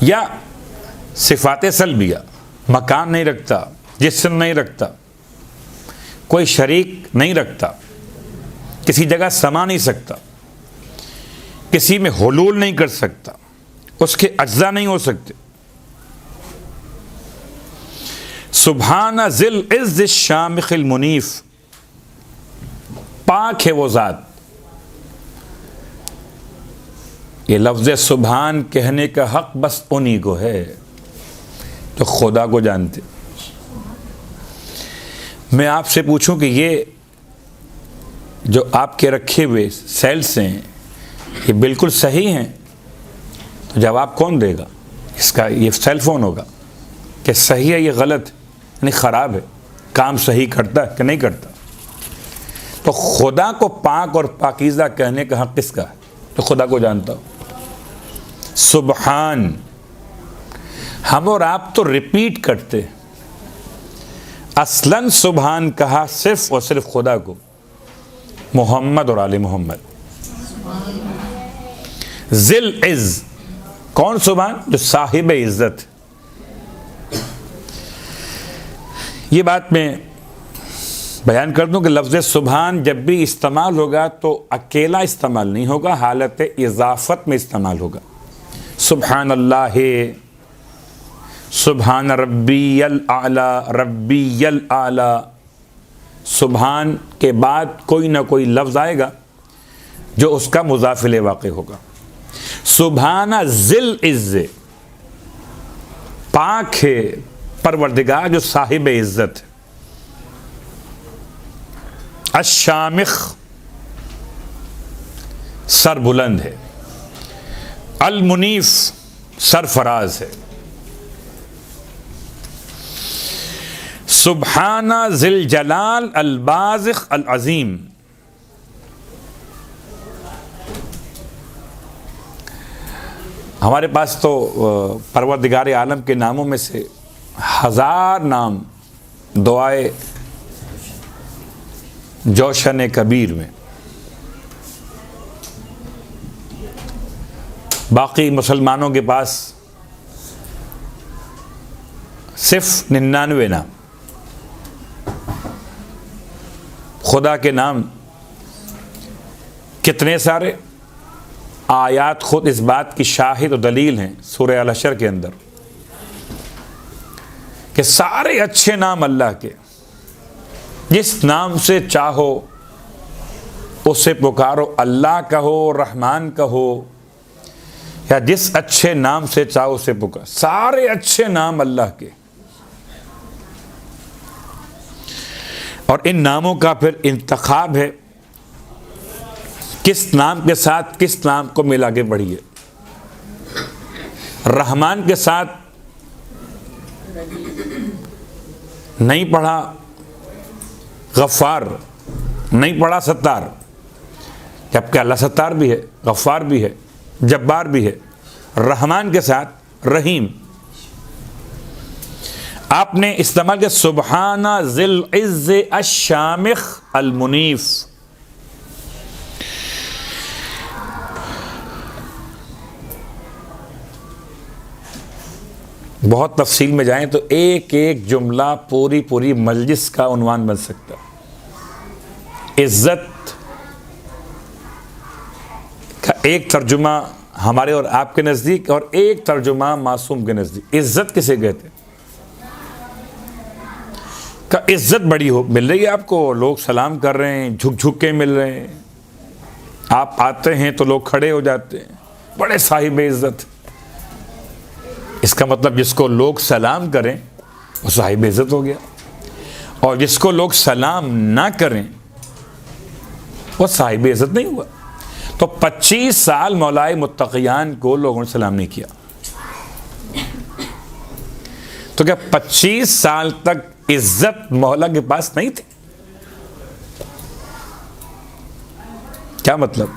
یا صفات سلبیہ، مکان نہیں رکھتا، جسم نہیں رکھتا، کوئی شریک نہیں رکھتا، کسی جگہ سما نہیں سکتا، کسی میں حلول نہیں کر سکتا، اس کے اجزاء نہیں ہو سکتے۔ سبحان ذی العز الشامخ المنیف، پاک ہے وہ ذات۔ یہ لفظ سبحان کہنے کا حق بس انہی کو ہے جو خدا کو جانتے۔ میں آپ سے پوچھوں کہ یہ جو آپ کے رکھے ہوئے سیلز ہیں یہ بالکل صحیح ہیں، تو جواب کون دے گا؟ اس کا یہ سیل فون ہوگا کہ صحیح ہے، یہ غلط ہے، یعنی خراب ہے، کام صحیح کرتا ہے کہ نہیں کرتا۔ تو خدا کو پاک اور پاکیزہ کہنے کا حق کس کا ہے؟ تو خدا کو جانتا ہو۔ سبحان، ہم اور آپ تو ریپیٹ کرتے، اصلاً سبحان کہا صرف اور صرف خدا کو، محمد اور آل محمد۔ ذی العز، کون سبحان؟ جو صاحب عزت۔ یہ بات میں بیان کر دوں کہ لفظ سبحان جب بھی استعمال ہوگا تو اکیلا استعمال نہیں ہوگا، حالت اضافت میں استعمال ہوگا۔ سبحان اللہ، سبحان ربی الاعلی، ربی الاعلی۔ سبحان کے بعد کوئی نہ کوئی لفظ آئے گا جو اس کا مضاف الیہ واقع ہوگا۔ سبحان ذی العز، پاک ہے پروردگار جو صاحب عزت ہے۔ الشامخ، سر بلند ہے۔ المنیف، سرفراز ہے۔ سبحان ذی الجلال البازخ العظیم، ہمارے پاس تو پروردگار عالم کے ناموں میں سے 1000 نام دعائے جوشن کبیر میں، باقی مسلمانوں کے پاس صرف 99 نام۔ خدا کے نام کتنے سارے، آیات خود اس بات کی شاہد و دلیل ہیں سورہ الحشر کے اندر کہ سارے اچھے نام اللہ کے، جس نام سے چاہو اسے پکارو، اللہ کہو، رحمان کہو، یا جس اچھے نام سے چاہو اسے پکارو، سارے اچھے نام اللہ کے۔ اور ان ناموں کا پھر انتخاب ہے کس نام کے ساتھ کس نام کو ملا کے پڑھیے۔ رحمان کے ساتھ نہیں پڑھا غفار، نہیں پڑھا ستار، جبکہ اللہ ستار بھی ہے، غفار بھی ہے، جبار بھی ہے۔ رحمان کے ساتھ رحیم، آپ نے استعمال کیا سبحان ذی العز الشامخ المنیف۔ بہت تفصیل میں جائیں تو ایک ایک جملہ پوری مجلس کا عنوان بن سکتا ہے۔ عزت کا ایک ترجمہ ہمارے اور آپ کے نزدیک، اور ایک ترجمہ معصوم کے نزدیک۔ عزت کسے کہتے ہیں؟ کہ عزت بڑی ہو مل رہی ہے آپ کو، لوگ سلام کر رہے ہیں، جھک جھک کے مل رہے ہیں، آپ آتے ہیں تو لوگ کھڑے ہو جاتے ہیں، بڑے صاحب عزت۔ اس کا مطلب جس کو لوگ سلام کریں وہ صاحب عزت ہو گیا، اور جس کو لوگ سلام نہ کریں وہ صاحب عزت نہیں ہوا۔ تو 25 سال مولائے متقیان کو لوگوں نے سلام نہیں کیا، تو کیا 25 سال تک عزت مولا کے پاس نہیں تھی؟ کیا مطلب؟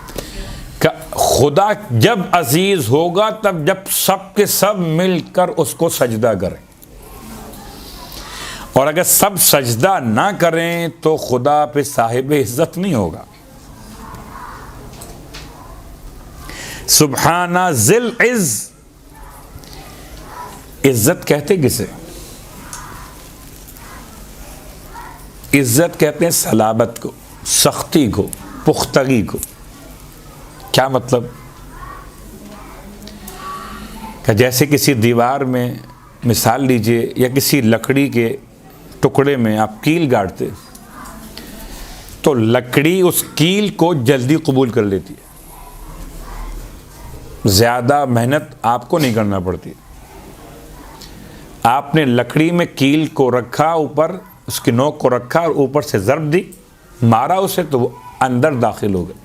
کہ خدا جب عزیز ہوگا تب جب سب کے سب مل کر اس کو سجدہ کریں، اور اگر سب سجدہ نہ کریں تو خدا پہ صاحب عزت نہیں ہوگا۔ سبحان ذی العز، عزت کہتے کسے؟ عزت کہتے ہیں صلابت کو، سختی کو، پختگی کو. کیا مطلب؟ کہ جیسے کسی دیوار میں مثال لیجئے یا کسی لکڑی کے ٹکڑے میں آپ کیل گاڑتے تو لکڑی اس کیل کو جلدی قبول کر لیتی ہے, زیادہ محنت آپ کو نہیں کرنا پڑتی. آپ نے لکڑی میں کیل کو رکھا, اوپر اس کی نوک کو رکھا اور اوپر سے ضرب دی, مارا اسے تو وہ اندر داخل ہو گئے.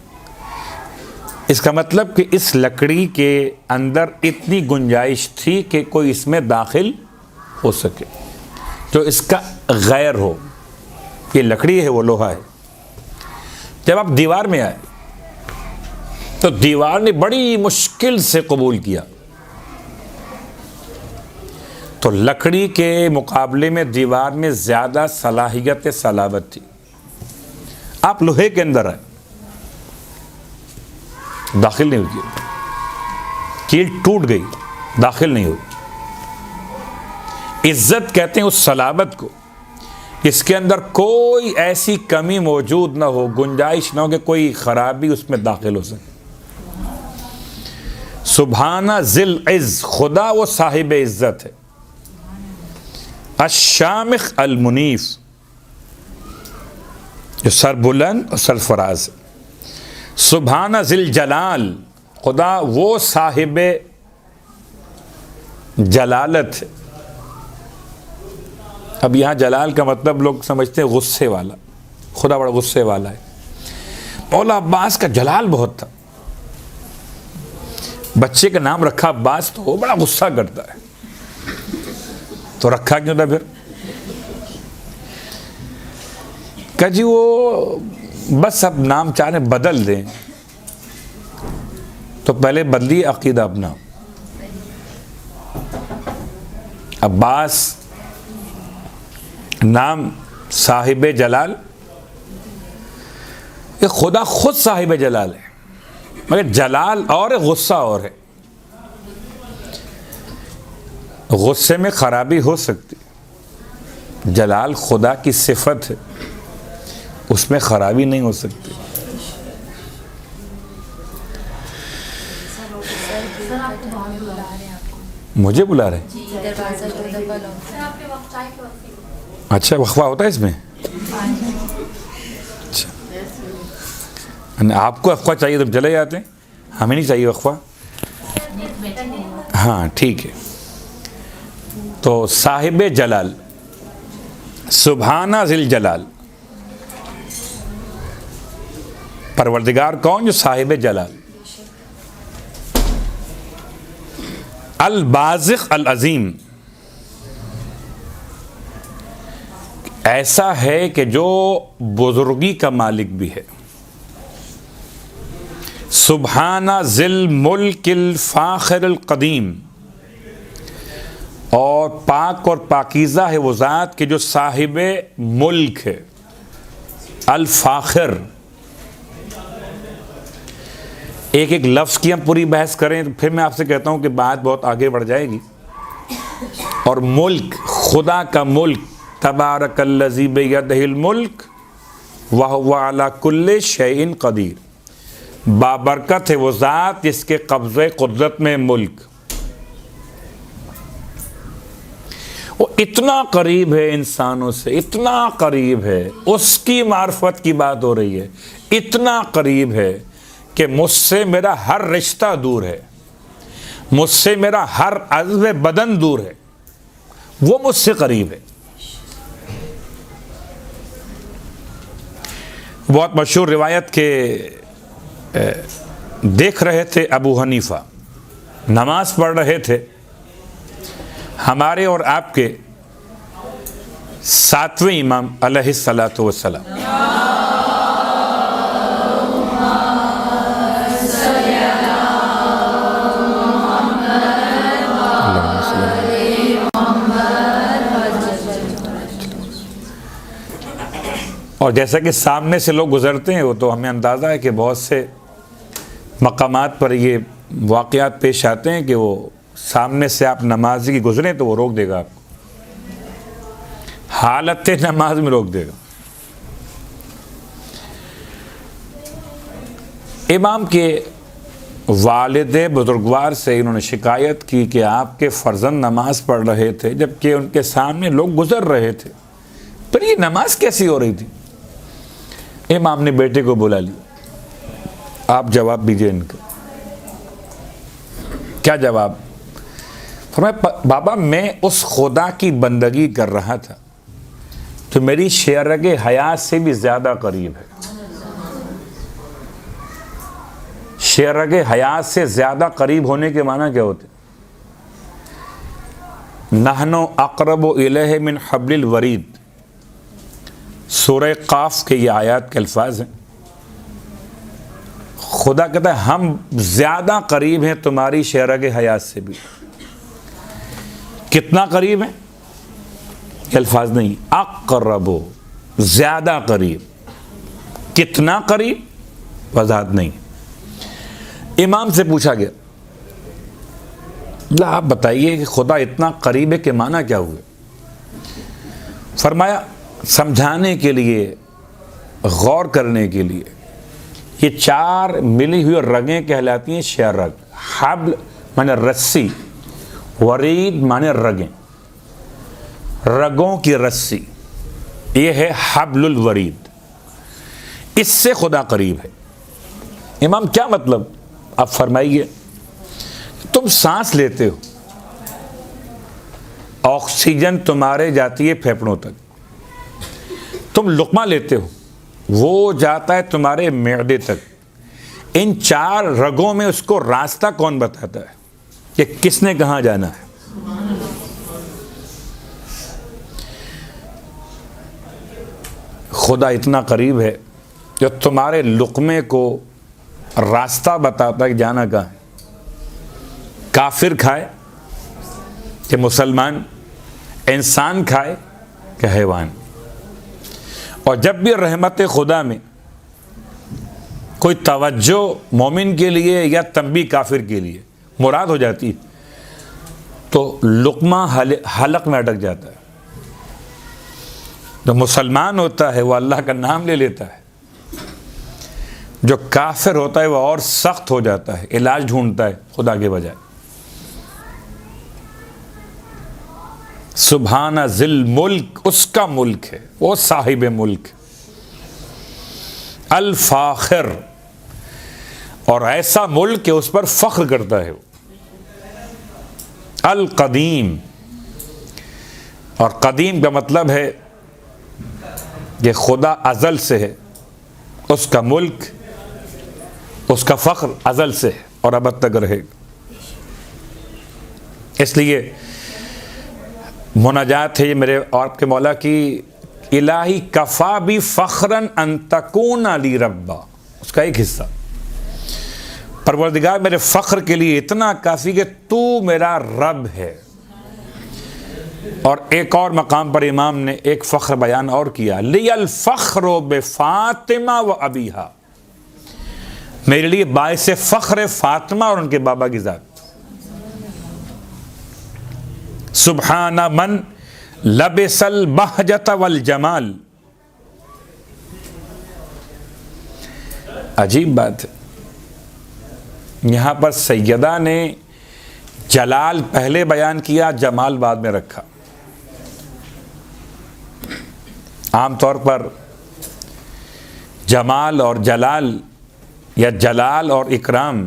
اس کا مطلب کہ اس لکڑی کے اندر اتنی گنجائش تھی کہ کوئی اس میں داخل ہو سکے, جو اس کا غیر ہو. یہ لکڑی ہے, وہ لوہا ہے. جب آپ دیوار میں آئے تو دیوار نے بڑی مشکل سے قبول کیا. تو لکڑی کے مقابلے میں دیوار میں زیادہ صلاحیت صلابت تھی. آپ لوہے کے اندر آئے, داخل نہیں ہوئی, کیل ٹوٹ گئی, داخل نہیں ہوئی. عزت کہتے ہیں اس صلابت کو اس کے اندر کوئی ایسی کمی موجود نہ ہو, گنجائش نہ ہو کہ کوئی خرابی اس میں داخل ہو سکے. سبحانہ ذل عز, خدا وہ صاحب عزت ہے. الشامخ المنیف, جو سر بلند اور سرفراز ہے. سبحانہ ذل جلال, خدا وہ صاحب جلالت ہے. اب یہاں جلال کا مطلب لوگ سمجھتے ہیں غصے والا, خدا بڑا غصے والا ہے. مولا عباس کا جلال بہت تھا, بچے کا نام رکھا عباس تو وہ بڑا غصہ کرتا ہے, تو رکھا کیوں تھا پھر؟ کہ جی وہ بس اب نام چاہیں بدل دیں, تو پہلے بدلی عقیدہ اپنا. عباس نام صاحب جلال, یہ خدا خود صاحب جلال ہے, مگر جلال اور غصہ اور ہے. غصے میں خرابی ہو سکتی, جلال خدا کی صفت ہے, اس میں خرابی نہیں ہو سکتی. مجھے بلا رہے ہیں؟ اچھا, وقفہ ہوتا ہے اس میں؟ اچھا, آپ کو وقفہ چاہیے تو چلے جاتے ہیں, ہمیں نہیں چاہیے وقفہ. ہاں ٹھیک ہے. تو صاحب جلال, سبحانہ ذل جلال, پروردگار کون؟ جو صاحب جلال. البازق العظیم, ایسا ہے کہ جو بزرگی کا مالک بھی ہے. سبحانہ ذل ملک الفاخر القدیم, اور پاک اور پاکیزہ ہے وہ ذات کہ جو صاحب ملک ہے. الفاخر, ایک ایک لفظ کی ہم پوری بحث کریں تو پھر میں آپ سے کہتا ہوں کہ بات بہت آگے بڑھ جائے گی. اور ملک, خدا کا ملک, تبارک الذی بیدہ الملک وہو علی کل شیء قدیر, بابرکت ہے وہ ذات جس کے قبضے قدرت میں ملک. وہ اتنا قریب ہے انسانوں سے, اتنا قریب ہے, اس کی معرفت کی بات ہو رہی ہے, اتنا قریب ہے کہ مجھ سے میرا ہر رشتہ دور ہے, مجھ سے میرا ہر عضو بدن دور ہے, وہ مجھ سے قریب ہے. بہت مشہور روایت کے دیکھ رہے تھے ابو حنیفہ, نماز پڑھ رہے تھے, ہمارے اور آپ کے 7ویں امام علیہ الصلاۃ والسلام. اور جیسا کہ سامنے سے لوگ گزرتے ہیں وہ تو ہمیں اندازہ ہے کہ بہت سے مقامات پر یہ واقعات پیش آتے ہیں کہ وہ سامنے سے آپ نمازی کی گزریں تو وہ روک دے گا آپ کو, حالت نماز میں روک دے گا. امام کے والد بزرگوار سے انہوں نے شکایت کی کہ آپ کے فرزند نماز پڑھ رہے تھے جبکہ ان کے سامنے لوگ گزر رہے تھے، پر یہ نماز کیسی ہو رہی تھی؟ امام نے بیٹے کو بلا لیا، آپ جواب دیجئے ان کا۔ کیا جواب؟ فرمایا بابا میں اس خدا کی بندگی کر رہا تھا جو میری شرگ حیات سے بھی زیادہ قریب ہے۔ شرگ حیات سے زیادہ قریب ہونے کے معنی کیا ہوتے؟ نحن اقرب الیہ من حبل الورید، سورہ قاف کے یہ آیات کے الفاظ ہیں۔ خدا کہتا ہے ہم زیادہ قریب ہیں تمہاری شرگ حیات سے بھی۔ کتنا قریب ہیں؟ یہ الفاظ نہیں، اقرب، زیادہ قریب، کتنا قریب وضاحت نہیں۔ امام سے پوچھا گیا اللہ آپ بتائیے کہ خدا اتنا قریب ہے کہ معنی کیا ہوئے؟ فرمایا سمجھانے کے لیے، غور کرنے کے لیے، یہ 4 ملی ہوئی رگیں کہلاتی ہیں شرگ۔ حبل مانے رسی، ورید مانے رگیں، رگوں کی رسی، یہ ہے حبل الورید، اس سے خدا قریب ہے۔ امام کیا مطلب؟ آپ فرمائیے تم سانس لیتے ہو، آکسیجن تمہارے جاتی ہے پھیپھڑوں تک، تم لقمہ لیتے ہو وہ جاتا ہے تمہارے معدے تک، ان 4 رگوں میں اس کو راستہ کون بتاتا ہے کہ کس نے کہاں جانا ہے؟ خدا اتنا قریب ہے جو تمہارے لقمے کو راستہ بتاتا ہے کہ جانا کہاں ہے۔ کافر کھائے کہ مسلمان، انسان کھائے کہ حیوان۔ اور جب بھی رحمت خدا میں کوئی توجہ مومن کے لیے یا تنبیہ کافر کے لیے مراد ہو جاتی تو لقمہ حلق میں اٹک جاتا ہے۔ جو مسلمان ہوتا ہے وہ اللہ کا نام لے لیتا ہے، جو کافر ہوتا ہے وہ اور سخت ہو جاتا ہے، علاج ڈھونڈتا ہے خدا کے بجائے۔ سبحان ذل ملک، اس کا ملک ہے، وہ صاحب ملک، الفاخر، اور ایسا ملک کہ اس پر فخر کرتا ہے وہ، القدیم، اور قدیم کا مطلب ہے کہ خدا ازل سے ہے، اس کا ملک، اس کا فخر ازل سے ہے اور ابد تک رہے گا۔ اس لیے مناجات ہے یہ میرے اور آپ کے مولا کی، الہی کفا بھی فخراً ان تکون لی ربا، اس کا ایک حصہ، پروردگار میرے فخر کے لیے اتنا کافی کہ تو میرا رب ہے۔ اور ایک اور مقام پر امام نے ایک فخر بیان اور کیا، لی الفخر بفاطمہ و ابیہا، میرے لیے باعث فخر فاطمہ اور ان کے بابا کی ذات۔ سبحان من لبس البہجۃ والجمال، عجیب بات ہے، یہاں پر سیدہ نے جلال پہلے بیان کیا، جمال بعد میں رکھا۔ عام طور پر جمال اور جلال یا جلال اور اکرام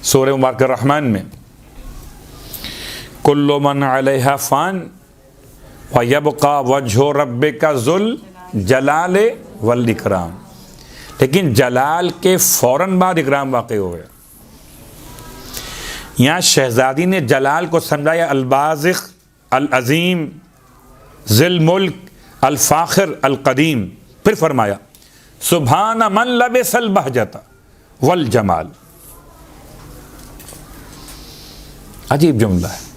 سورہ مبارکہ الرحمن میں کل من علیہا فان ویبقى وجہ ربک ذو الجلال والاکرام، لیکن جلال کے فوراً بعد اکرام واقع ہو گیا۔ یہاں شہزادی نے جلال کو سمجھایا البازخ، العظیم، ذی الملک، الفاخر، القدیم، پھر فرمایا سبحان من لبس البہجۃ والجمال۔ عجیب جملہ ہے،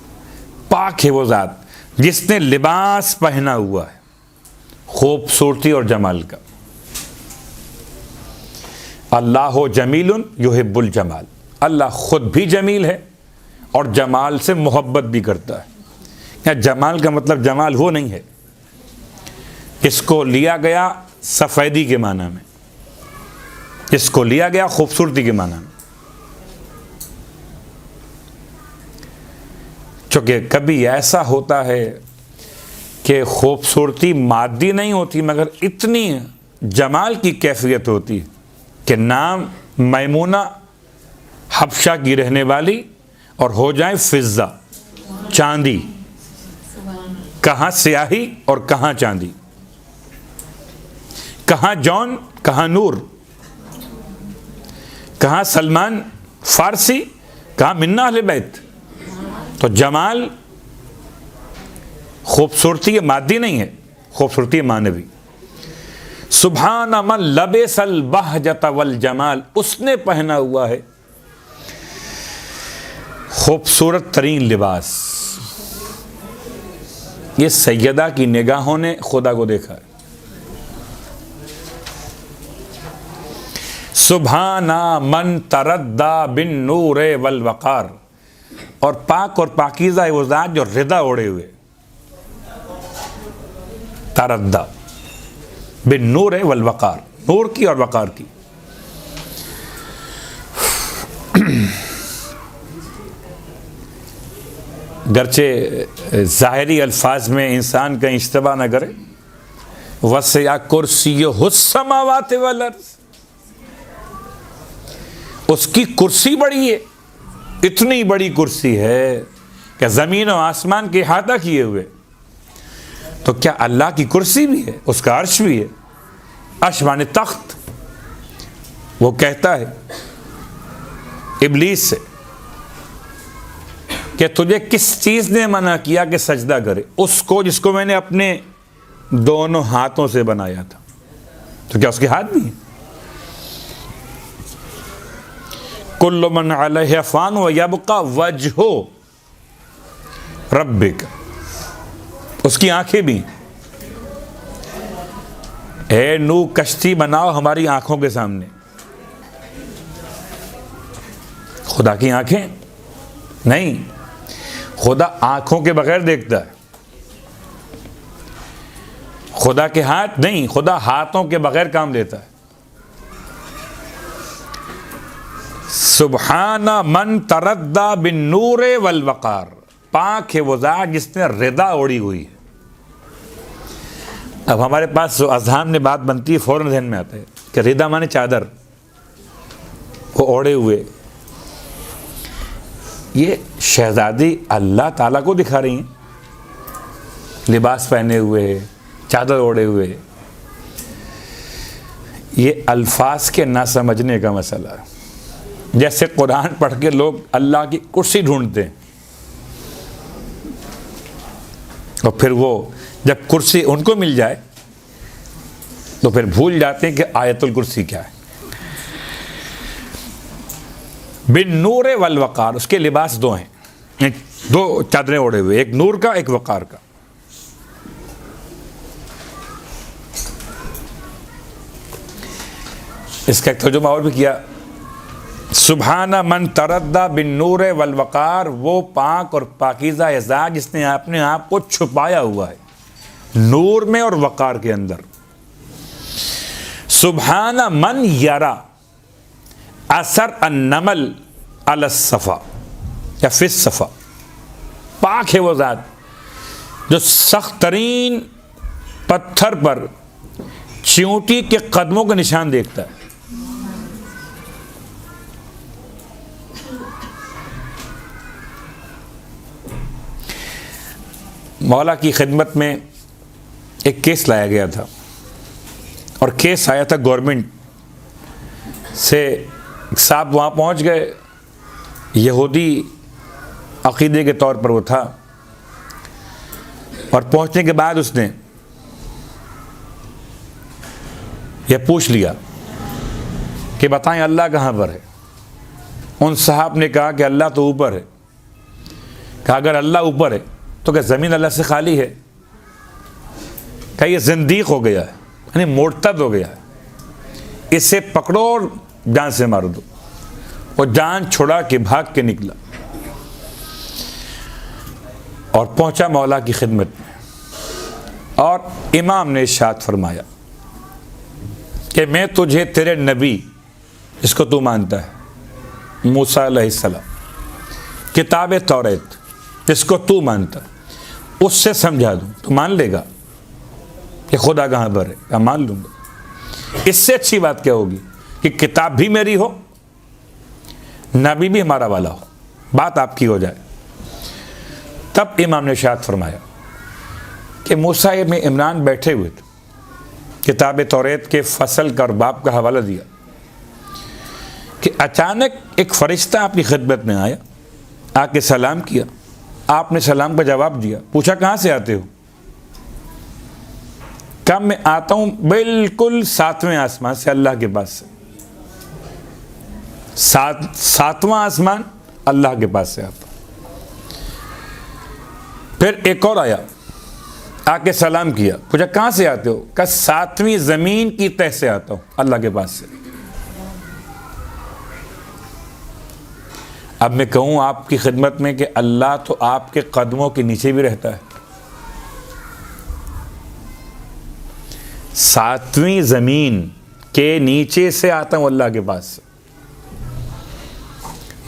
پاک ہے وہ ذات جس نے لباس پہنا ہوا ہے خوبصورتی اور جمال کا۔ اللہ جمیل یحب الجمال، اللہ خود بھی جمیل ہے اور جمال سے محبت بھی کرتا ہے۔ یہاں جمال کا مطلب جمال وہ نہیں ہے اس کو لیا گیا سفیدی کے معنی میں، اس کو لیا گیا خوبصورتی کے معنی میں. چونکہ کبھی ایسا ہوتا ہے کہ خوبصورتی مادی نہیں ہوتی مگر اتنی جمال کی کیفیت ہوتی ہے کہ نام میمونہ حبشہ کی رہنے والی اور ہو جائیں فضہ چاندی. کہاں سیاہی اور کہاں چاندی، کہاں جون کہاں نور، کہاں سلمان فارسی کہاں منا اہل بیت. تو جمال خوبصورتی مادی نہیں ہے، خوبصورتی معنوی. سبحان من لبس البہجۃ والجمال، اس نے پہنا ہوا ہے خوبصورت ترین لباس. یہ سیدہ کی نگاہوں نے خدا کو دیکھا ہے. سبحان من تردى بالنور والوقار، اور پاک اور پاکیزہ ہے وہ ذات جو رضا اوڑے ہوئے. تردى بالنور والوقار، نور کی اور وقار کی. گرچہ ظاہری الفاظ میں انسان کہیں اشتباہ نہ کرے. وسع کرسیہ السماوات والارض، اس کی کرسی بڑی ہے، اتنی بڑی کرسی ہے کہ زمین و آسمان کے احاطہ کیے ہوئے. تو کیا اللہ کی کرسی بھی ہے، اس کا عرش بھی ہے. عرش معنی تخت. وہ کہتا ہے ابلیس سے کہ تجھے کس چیز نے منع کیا کہ سجدہ کرے؟ اس کو جس کو میں نے اپنے دونوں ہاتھوں سے بنایا تھا. تو کیا اس کے ہاتھ بھی ہیں؟ کل من علیہ فان ویبقی وجہ ربک، اس کی آنکھیں بھی. اے نو کشتی بناؤ ہماری آنکھوں کے سامنے. خدا کی آنکھیں نہیں، خدا آنکھوں کے بغیر دیکھتا ہے. خدا کے ہاتھ نہیں، خدا ہاتھوں کے بغیر کام لیتا ہے. سبحان من تردى بالنور والوقار، پاک ہے وہ ذات جس نے رضا اوڑی ہوئی ہے. اب ہمارے پاس جو اذہان میں بات بنتی ہے فوراً ذہن میں آتا ہے کہ رضا مانے چادر، وہ اوڑے ہوئے. یہ شہزادی اللہ تعالیٰ کو دکھا رہی ہیں، لباس پہنے ہوئے، چادر اوڑے ہوئے. یہ الفاظ کے نہ سمجھنے کا مسئلہ ہے. جیسے قرآن پڑھ کے لوگ اللہ کی کرسی ڈھونڈتے ہیں اور پھر وہ جب کرسی ان کو مل جائے تو پھر بھول جاتے ہیں کہ آیت الکرسی کیا ہے. بالنور والوقار، اس کے لباس دو ہیں، دو چادریں اوڑے ہوئے، ایک نور کا ایک وقار کا. اس کا ایک ترجمہ اور بھی کیا، سبحان من تردى بالنور والوقار، وہ پاک اور پاکیزہ ذات جس نے اپنے آپ کو چھپایا ہوا ہے نور میں اور وقار کے اندر. سبحان من یرا اثر النمل علی الصفا یا فی الصفا، پاک ہے وہ ذات جو سخت ترین پتھر پر چیونٹی کے قدموں کا نشان دیکھتا ہے. مولا کی خدمت میں ایک کیس لایا گیا تھا اور کیس آیا تھا گورنمنٹ سے. صاحب وہاں پہنچ گئے، یہودی عقیدے کے طور پر وہ تھا، اور پہنچنے کے بعد اس نے یہ پوچھ لیا کہ بتائیں اللہ کہاں پر ہے. ان صاحب نے کہا کہ اللہ تو اوپر ہے. کہا اگر اللہ اوپر ہے تو کیا زمین اللہ سے خالی ہے؟ کہا یہ زندیق ہو گیا ہے، یعنی مرتد ہو گیا ہے، اسے پکڑو اور جان سے مار دو. اور جان چھڑا کے بھاگ کے نکلا اور پہنچا مولا کی خدمت میں، اور امام نے ارشاد فرمایا کہ میں تجھے تیرے نبی جس کو تو مانتا ہے، موسیٰ علیہ السلام، کتاب توریت جس کو تو مانتا ہے، اس سے سمجھا دوں تو مان لے گا کہ خدا کہاں پر ہے؟ کہا مان لوں گا۔ اس سے اچھی بات کیا ہوگی کہ کتاب بھی میری ہو، نبی بھی ہمارا والا ہو، بات آپ کی ہو جائے۔ تب امام نے ارشاد فرمایا کہ موسیٰ ابن عمران بیٹھے ہوئے تھے، کتاب توریت کے فصل کا اور باب کا حوالہ دیا کہ اچانک ایک فرشتہ آپ کی خدمت میں آیا، آ کے سلام کیا، آپ نے سلام کا جواب دیا، پوچھا کہاں سے آتے ہو؟ کہا میں آتا ہوں بالکل 7ویں آسمان سے، اللہ کے پاس سے۔ 7واں آسمان اللہ کے پاس سے آتا ہوں۔ پھر ایک اور آیا، آ کے سلام کیا، پوچھا کہاں سے آتے ہو؟ کہا 7ویں زمین کی تہ سے آتا ہوں، اللہ کے پاس سے۔ اب میں کہوں آپ کی خدمت میں کہ اللہ تو آپ کے قدموں کے نیچے بھی رہتا ہے۔ 7ویں زمین کے نیچے سے آتا ہوں اللہ کے پاس سے۔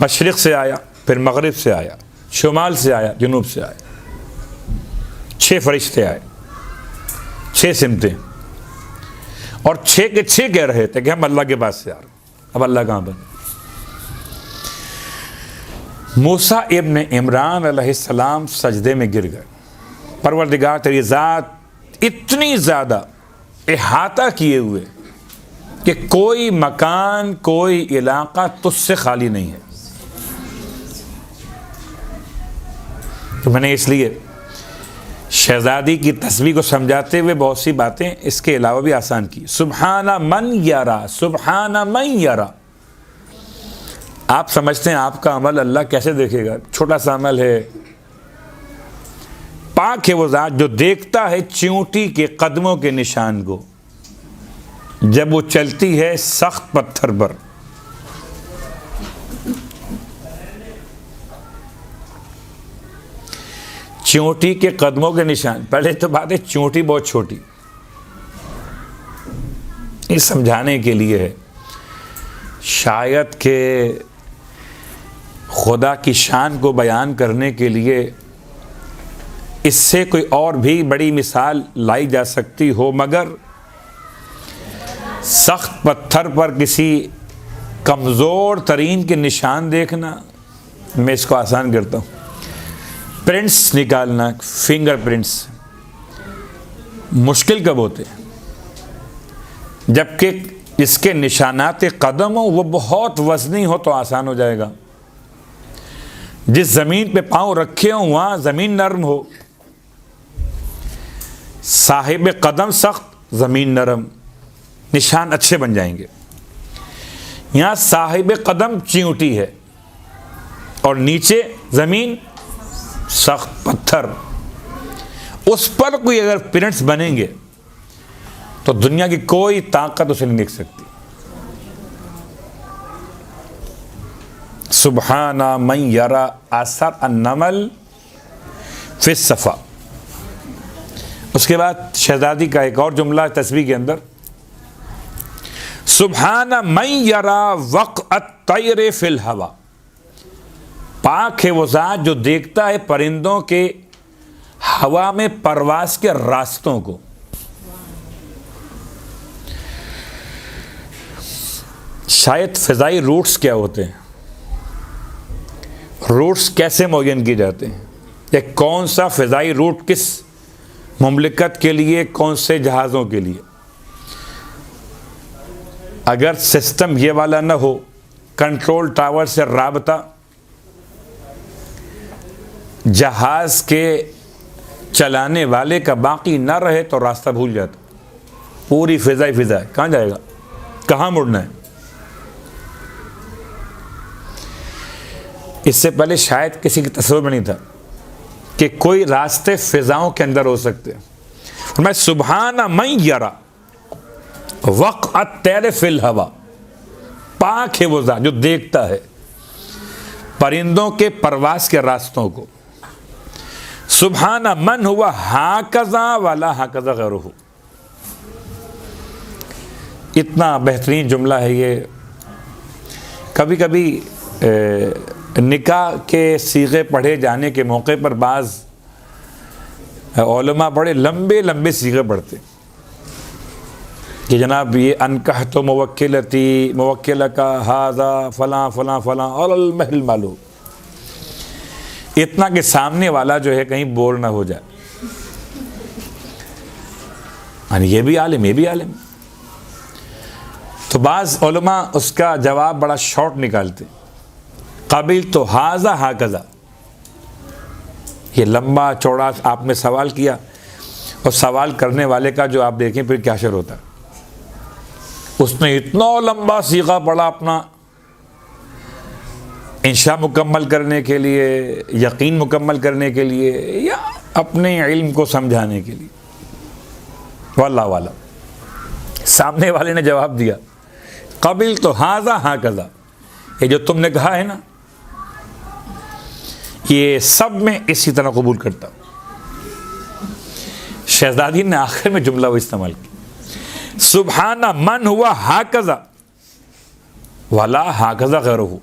مشرق سے آیا، پھر مغرب سے آیا، شمال سے آیا، جنوب سے آیا۔ 6 فرشتے آئے، 6 سمتیں، اور 6 کے 6 کہہ رہے تھے کہ ہم اللہ کے پاس سے آ رہے ہیں۔ اب اللہ کہاں پر؟ موسیٰ ابن عمران علیہ السلام سجدے میں گر گئے، پروردگار تیری ذات اتنی زیادہ احاطہ کیے ہوئے کہ کوئی مکان، کوئی علاقہ تجھ سے خالی نہیں ہے۔ تو میں نے اس لیے شہزادی کی تسبیح کو سمجھاتے ہوئے بہت سی باتیں اس کے علاوہ بھی آسان کی۔ سبحان من یرا، سبحان من یرا۔ آپ سمجھتے ہیں آپ کا عمل اللہ کیسے دیکھے گا؟ چھوٹا سا عمل ہے۔ پاک ہے وہ ذات جو دیکھتا ہے چیونٹی کے قدموں کے نشان کو جب وہ چلتی ہے سخت پتھر پر۔ چیونٹی کے قدموں کے نشان، پہلے تو بات ہے چیونٹی بہت چھوٹی، یہ سمجھانے کے لیے ہے شاید کہ خدا کی شان کو بیان کرنے کے لیے اس سے کوئی اور بھی بڑی مثال لائی جا سکتی ہو، مگر سخت پتھر پر کسی کمزور ترین کے نشان دیکھنا میں اس کو آسان کرتا ہوں۔ پرنٹس نکالنا، فنگر پرنٹس مشکل کب ہوتے ہیں؟ جبکہ اس کے نشانات قدم ہو وہ بہت وزنی ہو تو آسان ہو جائے گا۔ جس زمین پہ پاؤں رکھے ہوں وہاں زمین نرم ہو، صاحب قدم سخت، زمین نرم، نشان اچھے بن جائیں گے۔ یہاں صاحب قدم چیونٹی ہے اور نیچے زمین سخت پتھر، اس پر کوئی اگر پرنٹس بنیں گے تو دنیا کی کوئی طاقت اسے نہیں لکھ سکتی۔ سبحان من یرا اثر النمل فی الصفا۔ اس کے بعد شہزادی کا ایک اور جملہ تسبیح کے اندر، سبحان من یرا وقع الطیر فی الہوا۔ پاک ہے وہ ذات جو دیکھتا ہے پرندوں کے ہوا میں پرواز کے راستوں کو۔ شاید فضائی روٹس کیا ہوتے ہیں، روٹس کیسے معین کیے جاتے ہیں، یا کون سا فضائی روٹ کس مملکت کے لیے، کون سے جہازوں کے لیے۔ اگر سسٹم یہ والا نہ ہو، کنٹرول ٹاور سے رابطہ جہاز کے چلانے والے کا باقی نہ رہے تو راستہ بھول جاتا، پوری فضا ہے، کہاں جائے گا، کہاں مڑنا ہے۔ اس سے پہلے شاید کسی کی تصور میں نہیں تھا کہ کوئی راستے فضاؤں کے اندر ہو سکتے۔ میں سبحان من یرا وقع الطیر فی الہوا، پاک ہے وہ ذات جو دیکھتا ہے پرندوں کے پرواز کے راستوں کو۔ سبحان من ہوا ہاکذا ولا ہاکذا غیرہ۔ اتنا بہترین جملہ ہے یہ، کبھی کبھی نکاح کے صیغے پڑھے جانے کے موقع پر بعض علماء بڑے لمبے لمبے صیغے پڑھتے کہ جناب یہ انکحت موکلتی موکلہ کا ہذا فلاں فلاں فلاں اور المہر المعلوم، اتنا کہ سامنے والا جو ہے کہیں بور نہ ہو جائے. یعنی یہ بھی عالم یہ بھی عالم. تو بعض علماء اس کا جواب بڑا شارٹ نکالتے، قبل تو ہاذا ہاکذا. یہ لمبا چوڑا آپ نے سوال کیا اور سوال کرنے والے کا جو آپ دیکھیں پھر کیا شر ہوتا ہے. اس نے اتنا لمبا صیغہ پڑھا اپنا انشاء مکمل کرنے کے لیے، یقین مکمل کرنے کے لیے، یا اپنے علم کو سمجھانے کے لیے. واللہ والا سامنے والے نے جواب دیا قبل تو ہاذا ہاکذا، یہ جو تم نے کہا ہے نا یہ سب میں اسی طرح قبول کرتا ہوں. شہزادی نے آخر میں جملہ وہ استعمال کی، سبحان من ہوا ہاکذا ولا ہاکذا غیرہ،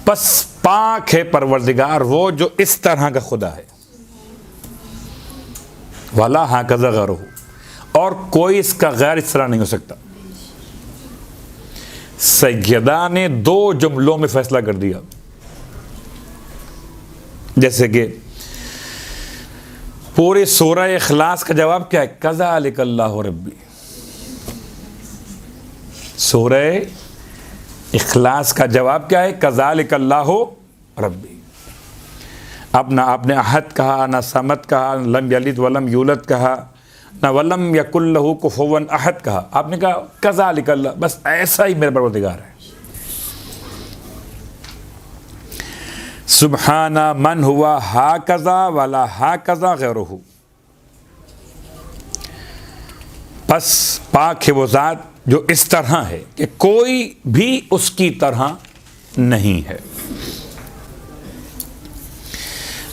پس پاک ہے پروردگار وہ جو اس طرح کا خدا ہے، ولا ہاکذا غیرہ، اور کوئی اس کا غیر اس طرح نہیں ہو سکتا. سیدہ نے 2 جملوں میں فیصلہ کر دیا، جیسے کہ پورے سورہ اخلاص کا جواب کیا ہے؟ کذالک اللہ ربی. سورہ اخلاص کا جواب کیا ہے؟ کذالک اللہ ربی. اب نہ آپ نے احد کہا، نہ صمد کہا، لم یلد ولم یولد کہا، نہ ولم یکن لہ کفوا احد کہا. آپ نے کہا کذالک اللہ، بس ایسا ہی میرا پروردگار ہے. سبحان من ہوا ہاکذا ولا ہاکذا غیرہ، پس پاک ہے وہ ذات جو اس طرح ہے کہ کوئی بھی اس کی طرح نہیں ہے.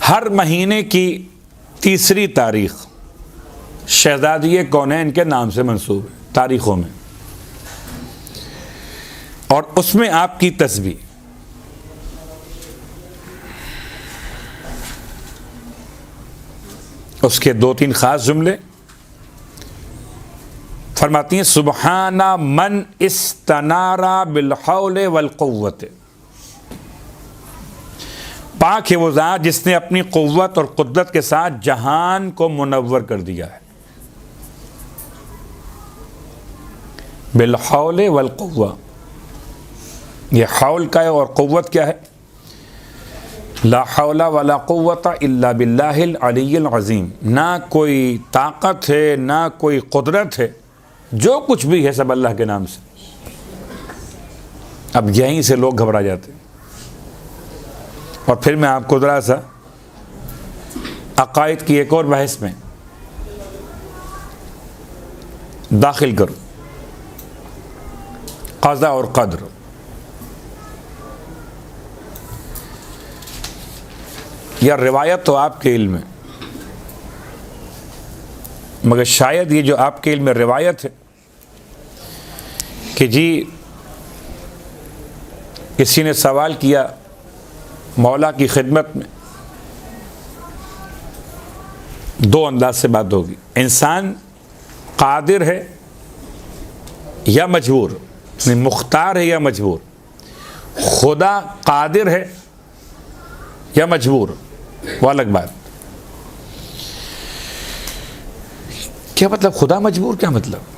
ہر مہینے کی 3 تاریخ شہزادی کونین کے نام سے منسوب ہے تاریخوں میں، اور اس میں آپ کی تسبیح. اس کے 2-3 خاص جملے فرماتی ہیں، سبحان من استنارا بالحول والقوت، پاک ہے وہ ذات جس نے اپنی قوت اور قدرت کے ساتھ جہان کو منور کر دیا ہے. بالحول والقوہ، یہ حول کا ہے اور قوت کیا ہے؟ لا حول ولا قوت الا باللہ العلی العظیم. نہ کوئی طاقت ہے نہ کوئی قدرت ہے، جو کچھ بھی ہے سب اللہ کے نام سے. اب یہیں سے لوگ گھبرا جاتے ہیں. اور پھر میں آپ کو ذرا سا عقائد کی ایک اور بحث میں داخل کروں، قضا اور قدر. یا روایت تو آپ کے علم میں، مگر شاید یہ جو آپ کے علم میں روایت ہے کہ جی کسی نے سوال کیا مولا کی خدمت میں، 2 انداز سے بات ہوگی. انسان قادر ہے یا مجبور، مختار ہے یا مجبور. خدا قادر ہے یا مجبور، وہ الگ بات. کیا مطلب خدا مجبور؟ کیا مطلب؟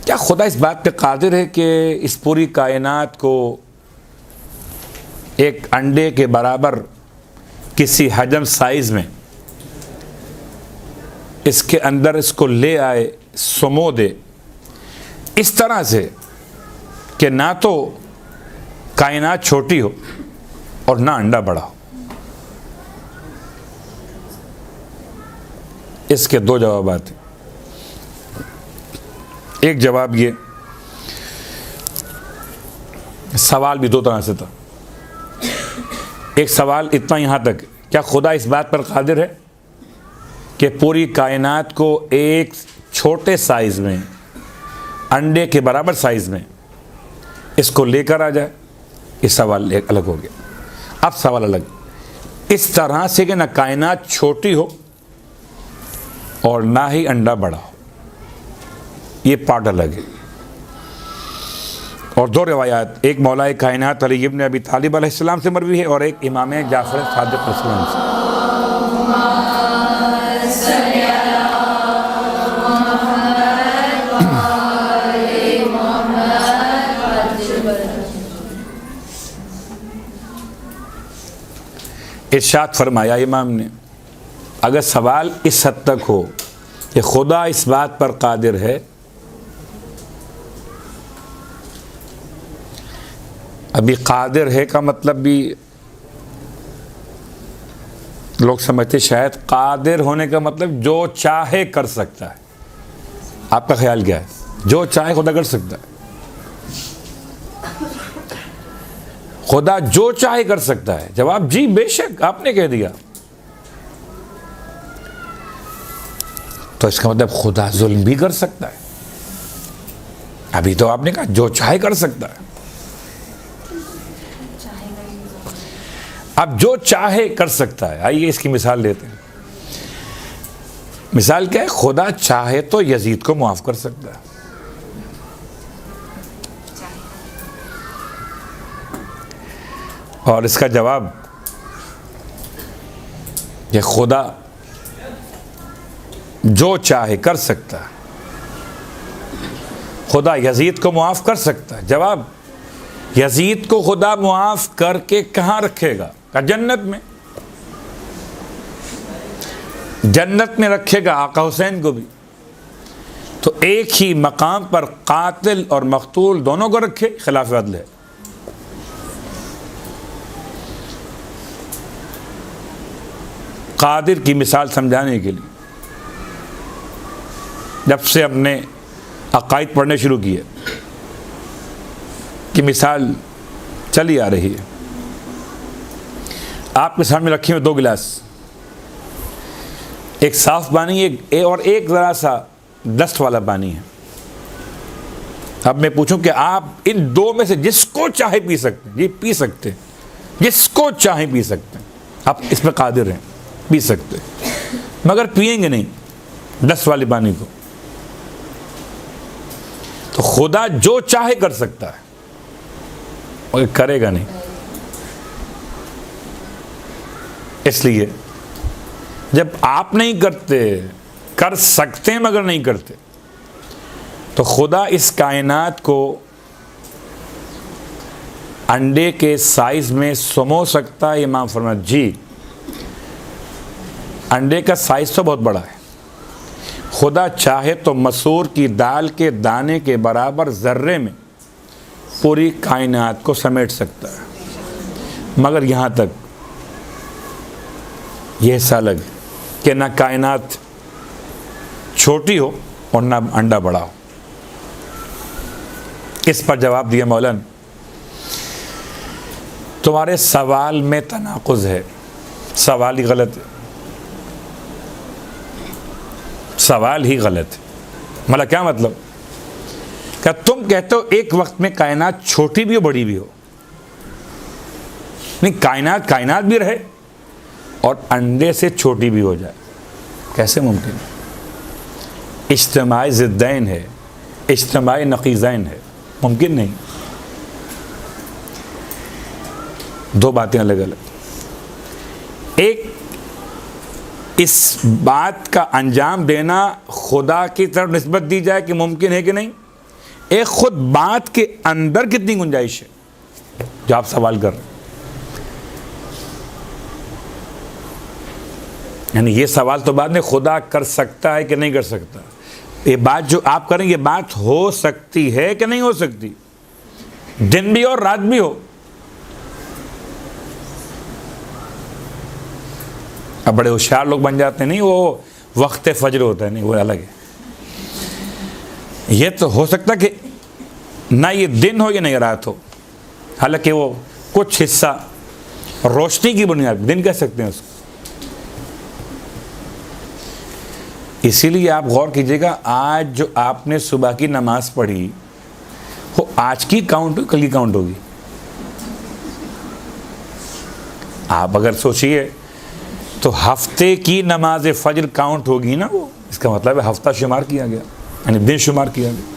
کیا خدا اس بات پہ قادر ہے کہ اس پوری کائنات کو ایک انڈے کے برابر کسی حجم سائز میں اس کے اندر اس کو لے آئے، سمو دے اس طرح سے کہ نہ تو کائنات چھوٹی ہو اور نہ انڈا بڑا ہو؟ اس کے 2 جوابات ہیں. ایک جواب یہ، سوال بھی 2 طرح سے تھا. ایک سوال اتنا یہاں تک، کیا خدا اس بات پر قادر ہے کہ پوری کائنات کو ایک چھوٹے سائز میں، انڈے کے برابر سائز میں اس کو لے کر آ جائے؟ یہ سوال ایک الگ ہو گیا. اب سوال الگ، اس طرح سے کہ نہ کائنات چھوٹی ہو اور نہ ہی انڈا بڑا ہو، یہ پارٹ الگ ہے. اور دو روایات، ایک مولا کائنات علی ابن ابی طالب علیہ السلام سے مروی ہے اور ایک امام جعفر صادق علیہ السلام سے. ارشاد فرمایا امام نے، اگر سوال اس حد تک ہو کہ خدا اس بات پر قادر ہے، ابھی قادر ہے کا مطلب بھی لوگ سمجھتے شاید قادر ہونے کا مطلب جو چاہے کر سکتا ہے. آپ کا خیال کیا ہے؟ جو چاہے خدا کر سکتا ہے؟ خدا جو چاہے کر سکتا ہے؟ جواب جی بے شک، آپ نے کہہ دیا. تو اس کا مطلب خدا ظلم بھی کر سکتا ہے؟ ابھی تو آپ نے کہا جو چاہے کر سکتا ہے. اب جو چاہے کر سکتا ہے، آئیے اس کی مثال لیتے ہیں. مثال کیا ہے؟ خدا چاہے تو یزید کو معاف کر سکتا ہے. اور اس کا جواب یہ خدا جو چاہے کر سکتا ہے، خدا یزید کو معاف کر سکتا ہے. جواب یزید کو خدا معاف کر کے کہاں رکھے گا؟ کہ جنت میں. جنت میں رکھے گا آقا حسین کو بھی. تو ایک ہی مقام پر قاتل اور مقتول دونوں کو رکھے، خلاف عدل ہے. قادر کی مثال سمجھانے کے لیے جب سے ہم نے عقائد پڑھنے شروع کیے کی مثال چلی آ رہی ہے. آپ کے سامنے رکھے ہوئے دو گلاس، ایک صاف پانی اور ایک ذرا سا ڈسٹ والا پانی ہے. اب میں پوچھوں کہ آپ ان دو میں سے جس کو چاہے پی سکتے ہیں؟ جی پی سکتے ہیں، جس کو چاہے پی سکتے ہیں. آپ اس پہ قادر ہیں، پی سکتے ہیں، مگر پئیں گے نہیں ڈسٹ والے پانی کو. تو خدا جو چاہے کر سکتا ہے مگر کرے گا نہیں. اس لیے جب آپ نہیں کرتے، کر سکتے ہیں مگر نہیں کرتے، تو خدا اس کائنات کو انڈے کے سائز میں سمو سکتا ہے. امام فرمایا جی انڈے کا سائز تو بہت بڑا ہے. خدا چاہے تو مسور کی دال کے دانے کے برابر ذرے میں پوری کائنات کو سمیٹ سکتا ہے. مگر یہاں تک یہ حصہ الگ ہے کہ نہ کائنات چھوٹی ہو اور نہ انڈا بڑا ہو. اس پر جواب دیا مولانا تمہارے سوال میں تناقض ہے، سوال ہی غلط ہے، سوال ہی غلط ہے. مطلب کیا مطلب؟ کہ تم کہتے ہو ایک وقت میں کائنات چھوٹی بھی ہو بڑی بھی ہو. نہیں، کائنات بھی رہے اور انڈے سے چھوٹی بھی ہو جائے. کیسے ممکن ہے؟ اجتماعی ضدین ہے، اجتماعی نقیضین ہے، ممکن نہیں. دو باتیں الگ الگ. ایک اس بات کا انجام دینا خدا کی طرف نسبت دی جائے کہ ممکن ہے کہ نہیں. ایک خود بات کے اندر کتنی گنجائش ہے جو آپ سوال کر رہے ہیں. یعنی یہ سوال تو بعد میں خدا کر سکتا ہے کہ نہیں کر سکتا. یہ بات جو آپ کریں یہ بات ہو سکتی ہے کہ نہیں ہو سکتی، دن بھی اور رات بھی ہو. اب بڑے ہوشیار لوگ بن جاتے ہیں، نہیں وہ وقت فجر ہوتا ہے، نہیں وہ الگ ہے. یہ تو ہو سکتا کہ نہ یہ دن ہو یا نہیں رات ہو، حالانکہ وہ کچھ حصہ روشنی کی بنیاد دن کہہ سکتے ہیں اس کو. اسی لیے آپ غور کیجئے گا، آج جو آپ نے صبح کی نماز پڑھی وہ آج کی کاؤنٹ کل کی کاؤنٹ ہوگی. آپ اگر سوچئے تو ہفتے کی نماز فجر کاؤنٹ ہوگی نا، وہ اس کا مطلب ہے ہفتہ شمار کیا گیا، یعنی دن شمار کیا گیا۔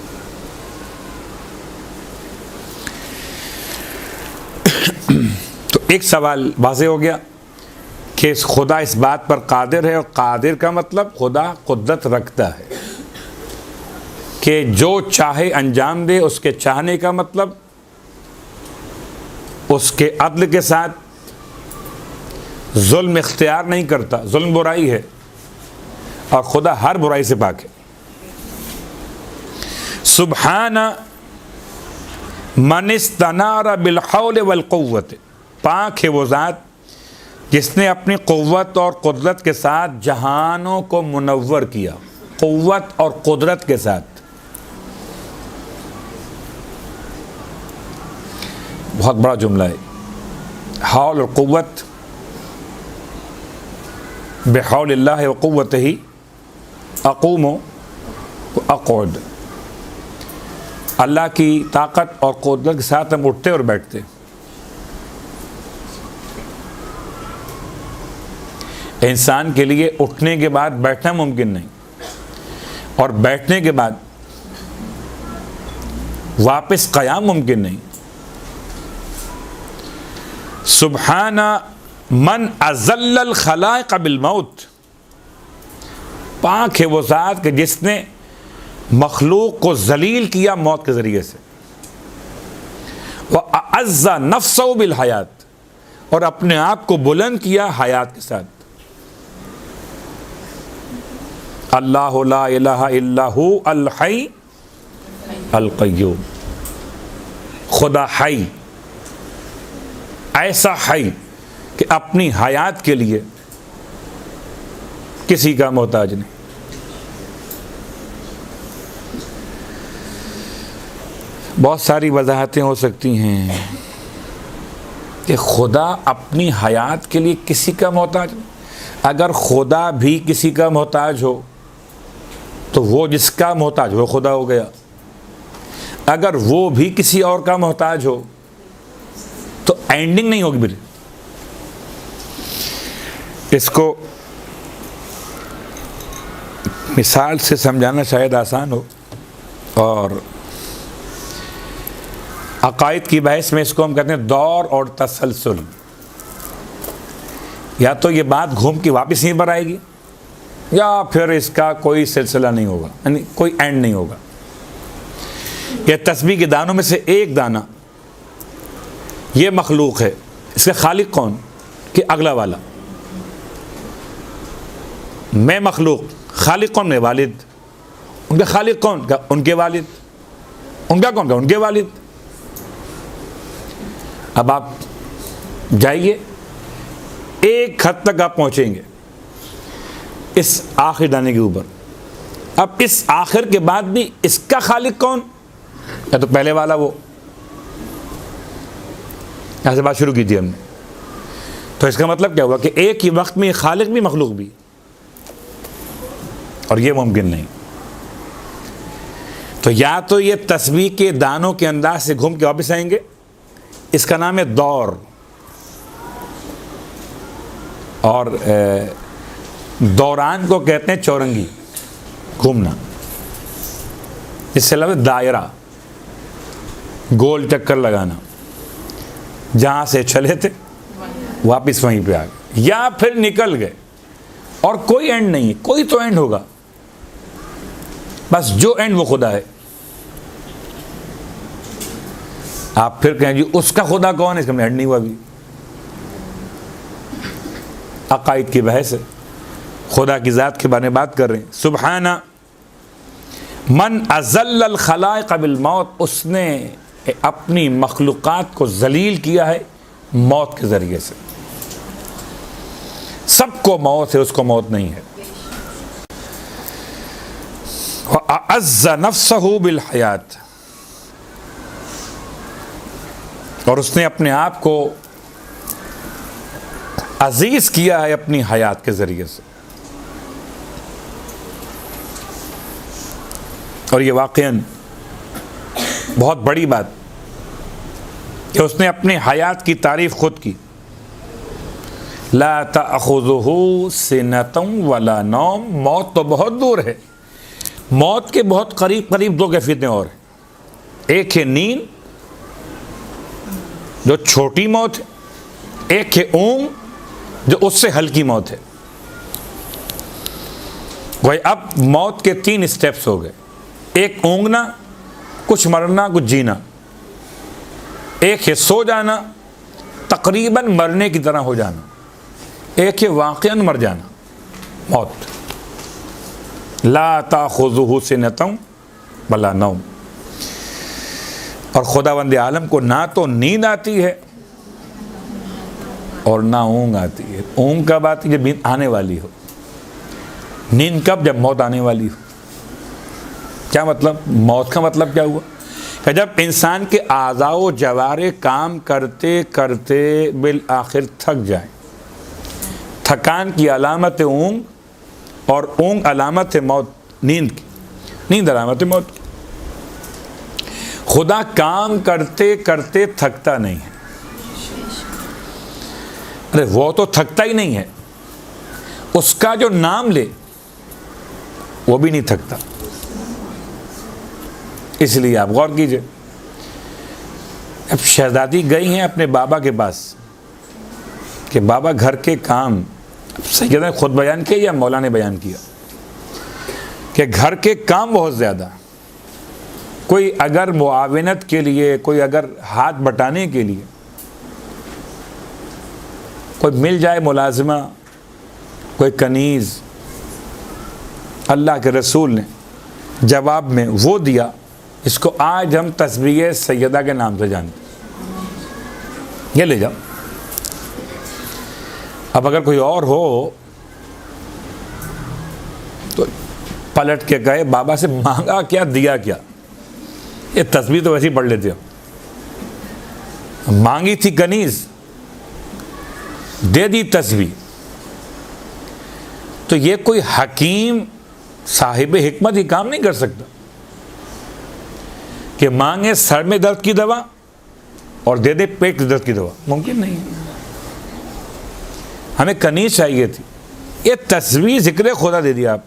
تو ایک سوال واضح ہو گیا کہ خدا اس بات پر قادر ہے، اور قادر کا مطلب خدا قدرت رکھتا ہے کہ جو چاہے انجام دے۔ اس کے چاہنے کا مطلب اس کے عدل کے ساتھ ظلم اختیار نہیں کرتا، ظلم برائی ہے، اور خدا ہر برائی سے پاک ہے۔ سبحان من استنار بالحول والقوت، پاک ہے وہ ذات جس نے اپنی قوت اور قدرت کے ساتھ جہانوں کو منور کیا، قوت اور قدرت کے ساتھ۔ بہت بڑا جملہ ہے، حول اور قوت، بحول اللہ وقوتہ اقوم واقعد، اللہ کی طاقت اور قدرت کے ساتھ ہم اٹھتے اور بیٹھتے۔ انسان کے لیے اٹھنے کے بعد بیٹھنا ممکن نہیں، اور بیٹھنے کے بعد واپس قیام ممکن نہیں۔ سبحان من اذل الخلائق بالموت، پاک ہے وہ ذات کہ جس نے مخلوق کو ذلیل کیا موت کے ذریعے سے۔ وَأَعَزَّ نَفْسَهُ بِالْحَيَاةِ، اور اپنے آپ کو بلند کیا حیات کے ساتھ۔ اللہ لا الہ الا هو الحی القیوم، خدا حی، ایسا حی کہ اپنی حیات کے لیے کسی کا محتاج نہیں۔ بہت ساری وضاحتیں ہو سکتی ہیں کہ خدا اپنی حیات کے لیے کسی کا محتاج نہیں۔ اگر خدا بھی کسی کا محتاج ہو تو وہ جس کا محتاج وہ خدا ہو گیا، اگر وہ بھی کسی اور کا محتاج ہو تو اینڈنگ نہیں ہوگی۔ اس کو مثال سے سمجھانا شاید آسان ہو، اور عقائد کی بحث میں اس کو ہم کہتے ہیں دور اور تسلسل۔ یا تو یہ بات گھوم کے واپس یہیں پر آئے گی، یا پھر اس کا کوئی سلسلہ نہیں ہوگا، یعنی کوئی اینڈ نہیں ہوگا۔ یہ تسبیح کے دانوں میں سے ایک دانہ یہ مخلوق ہے، اس کا خالق کون؟ کہ اگلا والا۔ میں مخلوق، خالق کون؟ میں والد۔ ان کا خالق کون؟ ان کے والد۔ ان کا کون؟ ان کے والد۔ اب آپ جائیے، ایک حد تک آپ پہنچیں گے اس آخر دانے کے اوپر۔ اب اس آخر کے بعد بھی اس کا خالق کون؟ یا تو پہلے والا وہ، یہاں سے بات شروع کی تھی ہم نے۔ تو اس کا مطلب کیا ہوا کہ ایک ہی وقت میں خالق بھی مخلوق بھی، اور یہ ممکن نہیں۔ تو یا تو یہ تسبیح کے دانوں کے انداز سے گھوم کے واپس آئیں گے، اس کا نام ہے دور، اور دوران کو کہتے ہیں چورنگی، گھومنا، اس سے لفظ دائرہ، گول چکر لگانا، جہاں سے چلے تھے واپس وہیں پہ آ گئے، یا پھر نکل گئے اور کوئی اینڈ نہیں ہے۔ کوئی تو اینڈ ہوگا، بس جو اینڈ وہ خدا ہے۔ آپ پھر کہیں جی اس کا خدا کون ہے، اس کا اینڈ نہیں ہوا ابھی۔ عقائد کی بحث ہے، خدا کی ذات کے بارے میں بات کر رہے ہیں۔ سبحان من اذل الخلائق بالموت، اس نے اپنی مخلوقات کو ذلیل کیا ہے موت کے ذریعے سے۔ سب کو موت ہے، اس کو موت نہیں ہے۔ وَأَعَزَّ نَفْسَهُ بِالْحَيَاةِ، اور اس نے اپنے آپ کو عزیز کیا ہے اپنی حیات کے ذریعے سے۔ اور یہ واقعاً بہت بڑی بات کہ اس نے اپنے حیات کی تعریف خود کی۔ لا تأخذہ سنۃ ولا نوم، موت تو بہت دور ہے، موت کے بہت قریب قریب دو کیفیتیں اور ہیں، ایک ہے نیند جو چھوٹی موت ہے، ایک ہے اونگ جو اس سے ہلکی موت ہے۔ وہی اب موت کے 3 اسٹیپس ہو گئے، ایک اونگنا، کچھ مرنا کچھ جینا، ایک ہے سو جانا تقریباً مرنے کی طرح ہو جانا، ایک ہے واقعاً مر جانا، موت۔ لا تأخذہ سنۃ ولا نوم، اور خداوند عالم کو نہ تو نیند آتی ہے اور نہ اونگ آتی ہے۔ اونگ کب آتی ہے؟ جب نیند آنے والی ہو۔ نیند کب؟ جب موت آنے والی ہو۔ کیا مطلب؟ موت کا مطلب کیا ہوا کہ جب انسان کے اعضاء و جوارح کام کرتے کرتے بالآخر تھک جائیں۔ تھکان کی علامت اونگ، اور اونگ علامت ہے موت، نیند کی، نیند علامت موت کی۔ خدا کام کرتے کرتے تھکتا نہیں ہے، ارے وہ تو تھکتا ہی نہیں ہے، اس کا جو نام لے وہ بھی نہیں تھکتا۔ اس لیے آپ غور کیجئے، اب شہزادی گئی ہیں اپنے بابا کے پاس کہ بابا گھر کے کام، سیدہ نے خود بیان کیا یا مولا نے بیان کیا کہ گھر کے کام بہت زیادہ، کوئی اگر معاونت کے لیے، کوئی اگر ہاتھ بٹانے کے لیے کوئی مل جائے ملازمہ، کوئی کنیز، اللہ کے رسول نے جواب میں وہ دیا اس کو آج ہم تسبیح سیدہ کے نام سے جانتے ہیں، یہ لے جاؤ۔ اب اگر کوئی اور ہو تو پلٹ کے کہے بابا سے مانگا کیا دیا کیا، یہ تسبیح تو ویسے ہی پڑھ لیتے ہو، مانگی تھی کنیز دے دی تسبیح۔ تو یہ کوئی حکیم صاحب حکمت ہی کام نہیں کر سکتا کہ مانگے سر میں درد کی دوا اور دے دے پیٹ درد کی دوا، ممکن نہیں۔ ہمیں کنیز چاہیے تھی، یہ تسبیح ذکر خدا دے دیا آپ،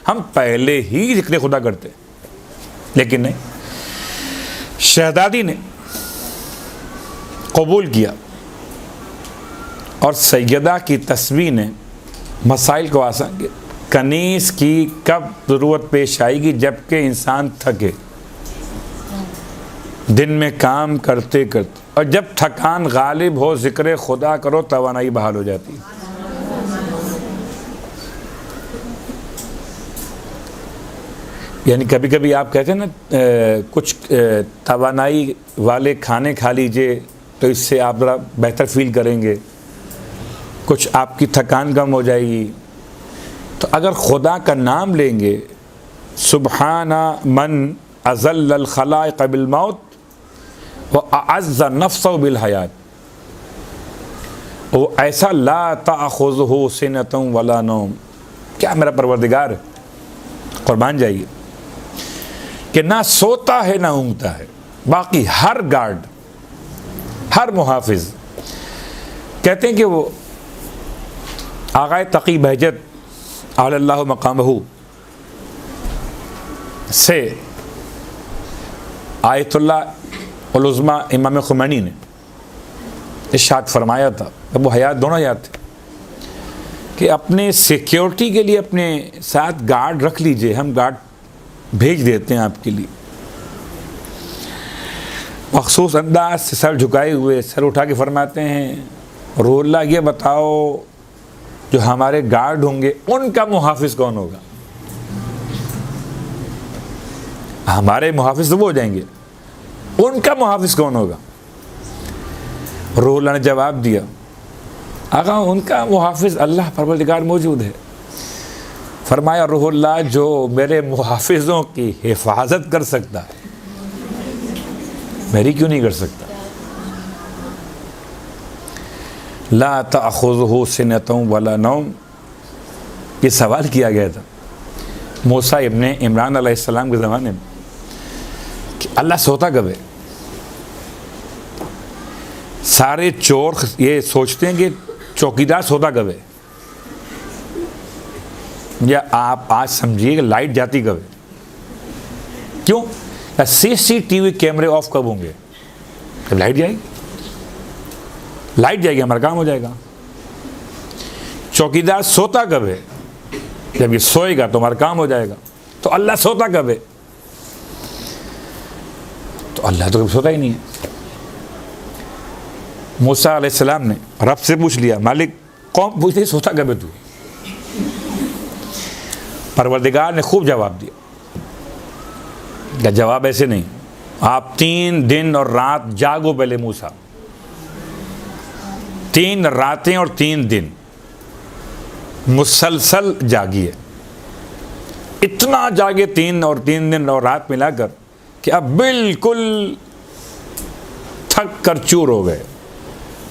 ہم پہلے ہی ذکر خدا کرتے، لیکن نہیں، شہزادی نے قبول کیا، اور سیدہ کی تسبیح نے مسائل کو آسان کیا۔ کنیز کی کب ضرورت پیش آئے گی؟ جب کہ انسان تھکے، دن میں کام کرتے کرتے، اور جب تھکان غالب ہو ذکر خدا کرو توانائی بحال ہو جاتی ہے۔ یعنی کبھی کبھی آپ کہتے ہیں نا کچھ توانائی والے کھانے کھا لیجئے تو اس سے آپ ذرا بہتر فیل کریں گے، کچھ آپ کی تھکان کم ہو جائے گی۔ تو اگر خدا کا نام لیں گے، سبحان من اذل الخلائق بالموت واعز نفسہ بالحیات، وہ ایسا لا تأخذہ سنۃ ولا نوم، کیا میرا پروردگار ہے، قربان جائیے، کہ نہ سوتا ہے نہ اونگتا ہے۔ باقی ہر گارڈ، ہر محافظ کہتے ہیں کہ وہ آغائے تقی بہجت اعلی اللہ مقامہ سے آیت اللہ العظمیٰ امام خمینی نے ارشاد فرمایا تھا، اب وہ حیات دونوں حیات تھے، کہ اپنے سیکیورٹی کے لیے اپنے ساتھ گارڈ رکھ لیجئے، ہم گارڈ بھیج دیتے ہیں آپ کے لیے، مخصوص انداز سے سر جھکائے ہوئے، سر اٹھا کے فرماتے ہیں روح اللہ یہ بتاؤ جو ہمارے گارڈ ہوں گے ان کا محافظ کون ہوگا؟ ہمارے محافظ تو وہ ہو جائیں گے، ان کا محافظ کون ہوگا؟ روح اللہ نے جواب دیا آقا ان کا محافظ اللہ پروردگار موجود ہے۔ فرمایا روح اللہ جو میرے محافظوں کی حفاظت کر سکتا ہے میری کیوں نہیں کر سکتا؟ لا تأخذہ سنۃ ولا نوم، یہ سوال کیا گیا تھا موسیٰ ابن عمران علیہ السلام کے زمانے میں کہ اللہ سوتا کب ہے؟ سارے چور یہ سوچتے ہیں کہ چوکیدار سوتا کب ہے؟ یا آپ آج سمجھیے کہ لائٹ جاتی کب ہے؟ کیوں؟ CCTV کیمرے آف کب ہوں گے؟ جب لائٹ جائے گی. لائٹ جائے گی ہمارا کام ہو جائے گا. چوکیدار سوتا کب ہے؟ جب یہ سوئے گا تو ہمارا کام ہو جائے گا. تو اللہ سوتا کب ہے؟ تو اللہ تو کبھی سوتا ہی نہیں ہے. موسیٰ علیہ السلام نے رب سے پوچھ لیا، مالک قوم پوچھتے سوتا کب ہے تو؟ پروردگار نے خوب جواب دیا. کہ جواب ایسے نہیں، آپ 3 دن اور رات جاگو پہلے موسیٰ، 3 راتیں اور 3 دن مسلسل جاگیے. اتنا جاگے 3 اور 3 دن اور رات ملا کر کہ اب بالکل تھک کر چور ہو گئے.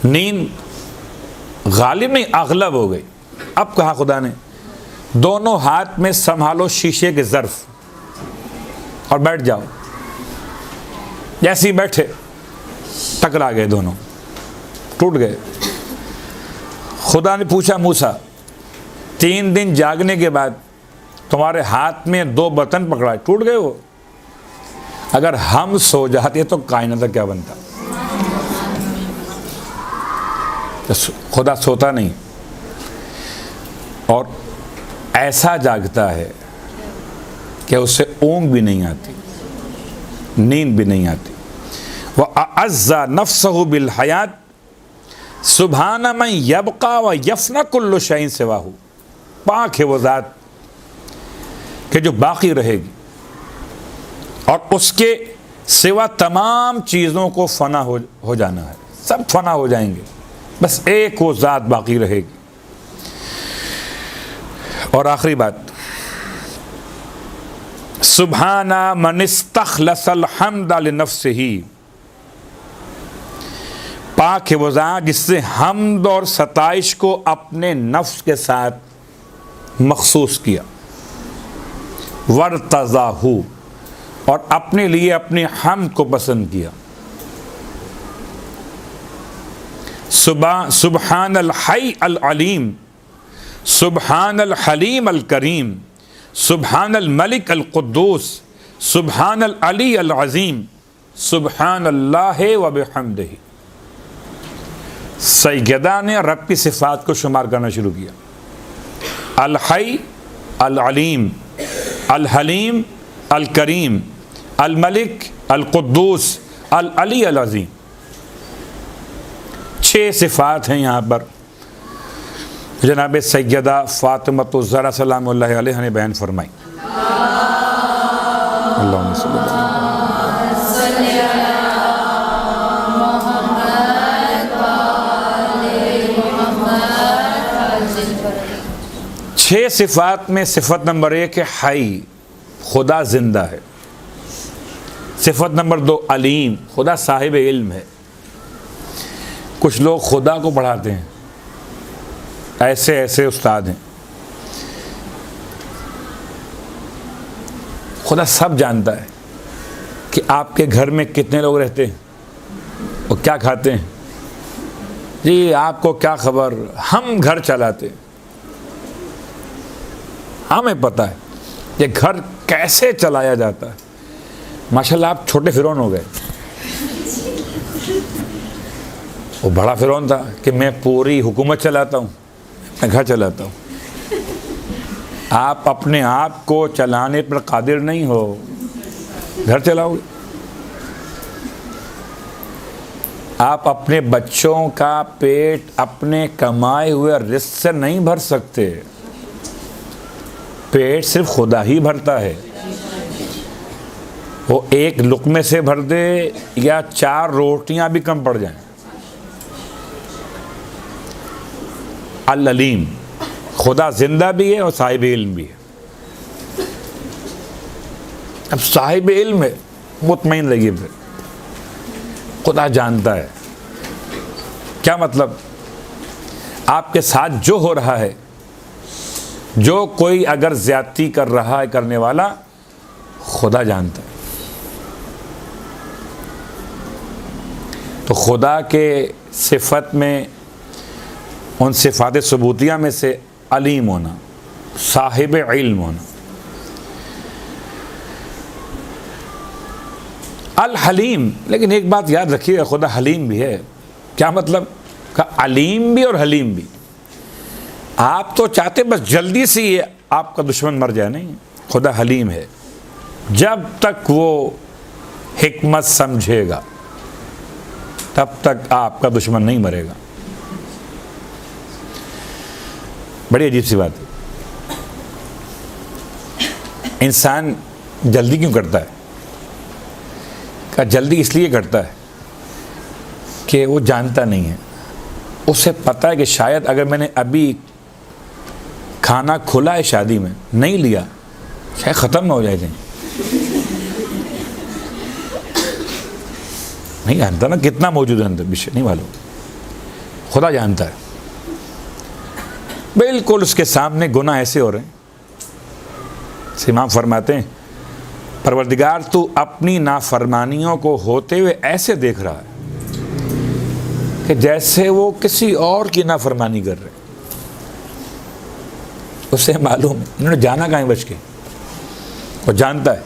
نیند غالب نہیں اغلب ہو گئی. اب کہا خدا نے دونوں ہاتھ میں سنبھالو شیشے کے ظرف اور بیٹھ جاؤ. جیسے ہی بیٹھے ٹکرا گئے، دونوں ٹوٹ گئے. خدا نے پوچھا موسیٰ 3 دن جاگنے کے بعد تمہارے ہاتھ میں 2 برتن پکڑا، ٹوٹ گئے وہ؟ اگر ہم سو جاتے تو کائنات کا کیا بنتا؟ خدا سوتا نہیں اور ایسا جاگتا ہے کہ اسے اونگ بھی نہیں آتی، نیند بھی نہیں آتی. وَأَعَزَّ نَفْسَهُ بِالْحَيَاةِ سبحان من یبقى ویفنى کل شیء سواہ. پاک ہے وہ ذات کہ جو باقی رہے گی اور اس کے سوا تمام چیزوں کو فنا ہو جانا ہے. سب فنا ہو جائیں گے، بس ایک وہ ذات باقی رہے گی. اور آخری بات، سبحان من استخلص الحمد لنفسہ. پاک ہے وہ ذات جس سے حمد اور ستائش کو اپنے نفس کے ساتھ مخصوص کیا. وارتضاہ، اور اپنے لیے اپنی حمد کو پسند کیا. سبحان الحی العلیم، سبحان الحلیم الکریم، سبحان الملک القدوس، سبحان العلی العظیم، سبحان اللہ وبحمدہ. سیدہ نے رب کی صفات کو شمار کرنا شروع کیا. الحی، العلیم، الحلیم، الکریم، الملک، القدوس، العلی العظیم. 6 صفات ہیں یہاں پر جناب سیدہ فاطمہ الزہرا سلام اللہ علیہ نے بیان فرمائی. اللہم صلی اللہ علیہ وسلم. 6 صفات میں صفت نمبر 1 ہے حی، خدا زندہ ہے. صفت نمبر 2 علیم، خدا صاحب علم ہے. کچھ لوگ خدا کو پڑھاتے ہیں، ایسے ایسے استاد ہیں. خدا سب جانتا ہے کہ آپ کے گھر میں کتنے لوگ رہتے ہیں اور کیا کھاتے ہیں. جی آپ کو کیا خبر، ہم گھر چلاتے ہیں، ہمیں پتہ ہے کہ گھر کیسے چلایا جاتا ہے. ماشاءاللہ آپ چھوٹے فرعون ہو گئے. وہ بڑا فرعون تھا کہ میں پوری حکومت چلاتا ہوں، میں گھر چلاتا ہوں. آپ اپنے آپ کو چلانے پر قادر نہیں ہو، گھر چلاؤ گے. آپ اپنے بچوں کا پیٹ اپنے کمائے ہوئے رزق سے نہیں بھر سکتے. پیٹ صرف خدا ہی بھرتا ہے. وہ ایک لقمے سے بھر دے یا 4 روٹیاں بھی کم پڑ جائیں. العلیم، خدا زندہ بھی ہے اور صاحب علم بھی ہے. اب صاحب علم ہے، مطمئن رہیے. پھر خدا جانتا ہے. کیا مطلب؟ آپ کے ساتھ جو ہو رہا ہے، جو کوئی اگر زیادتی کر رہا ہے کرنے والا، خدا جانتا ہے. تو خدا کے صفت میں ان صفات ثبوتیہ میں سے علیم ہونا، صاحب علم ہونا۔ الحلیم، لیکن ایک بات یاد رکھیے گا، خدا حلیم بھی ہے۔ کیا مطلب؟ کہ علیم بھی اور حلیم بھی۔ آپ تو چاہتے بس جلدی سے یہ آپ کا دشمن مر جائے، نہیں، خدا حلیم ہے۔ جب تک وہ حکمت سمجھے گا تب تک آپ کا دشمن نہیں مرے گا۔ بڑی عجیب سی بات ہے۔ انسان جلدی کیوں کرتا ہے؟ کہ جلدی اس لیے کرتا ہے کہ وہ جانتا نہیں ہے، اسے پتہ ہے کہ شاید اگر میں نے ابھی کھانا کھلا ہے شادی میں نہیں لیا شاید ختم نہ ہو جائے کہیں۔ نہیں جانتا نا کتنا موجود ہے اندر، نہیں معلوم، خدا جانتا ہے۔ بالکل اس کے سامنے گناہ ایسے ہو رہے ہیں، امام فرماتے ہیں پروردگار تو اپنی نافرمانیوں کو ہوتے ہوئے ایسے دیکھ رہا ہے کہ جیسے وہ کسی اور کی نافرمانی کر رہے، اسے معلوم ہے، انہوں نے جانا کہیں بچ کے، وہ جانتا ہے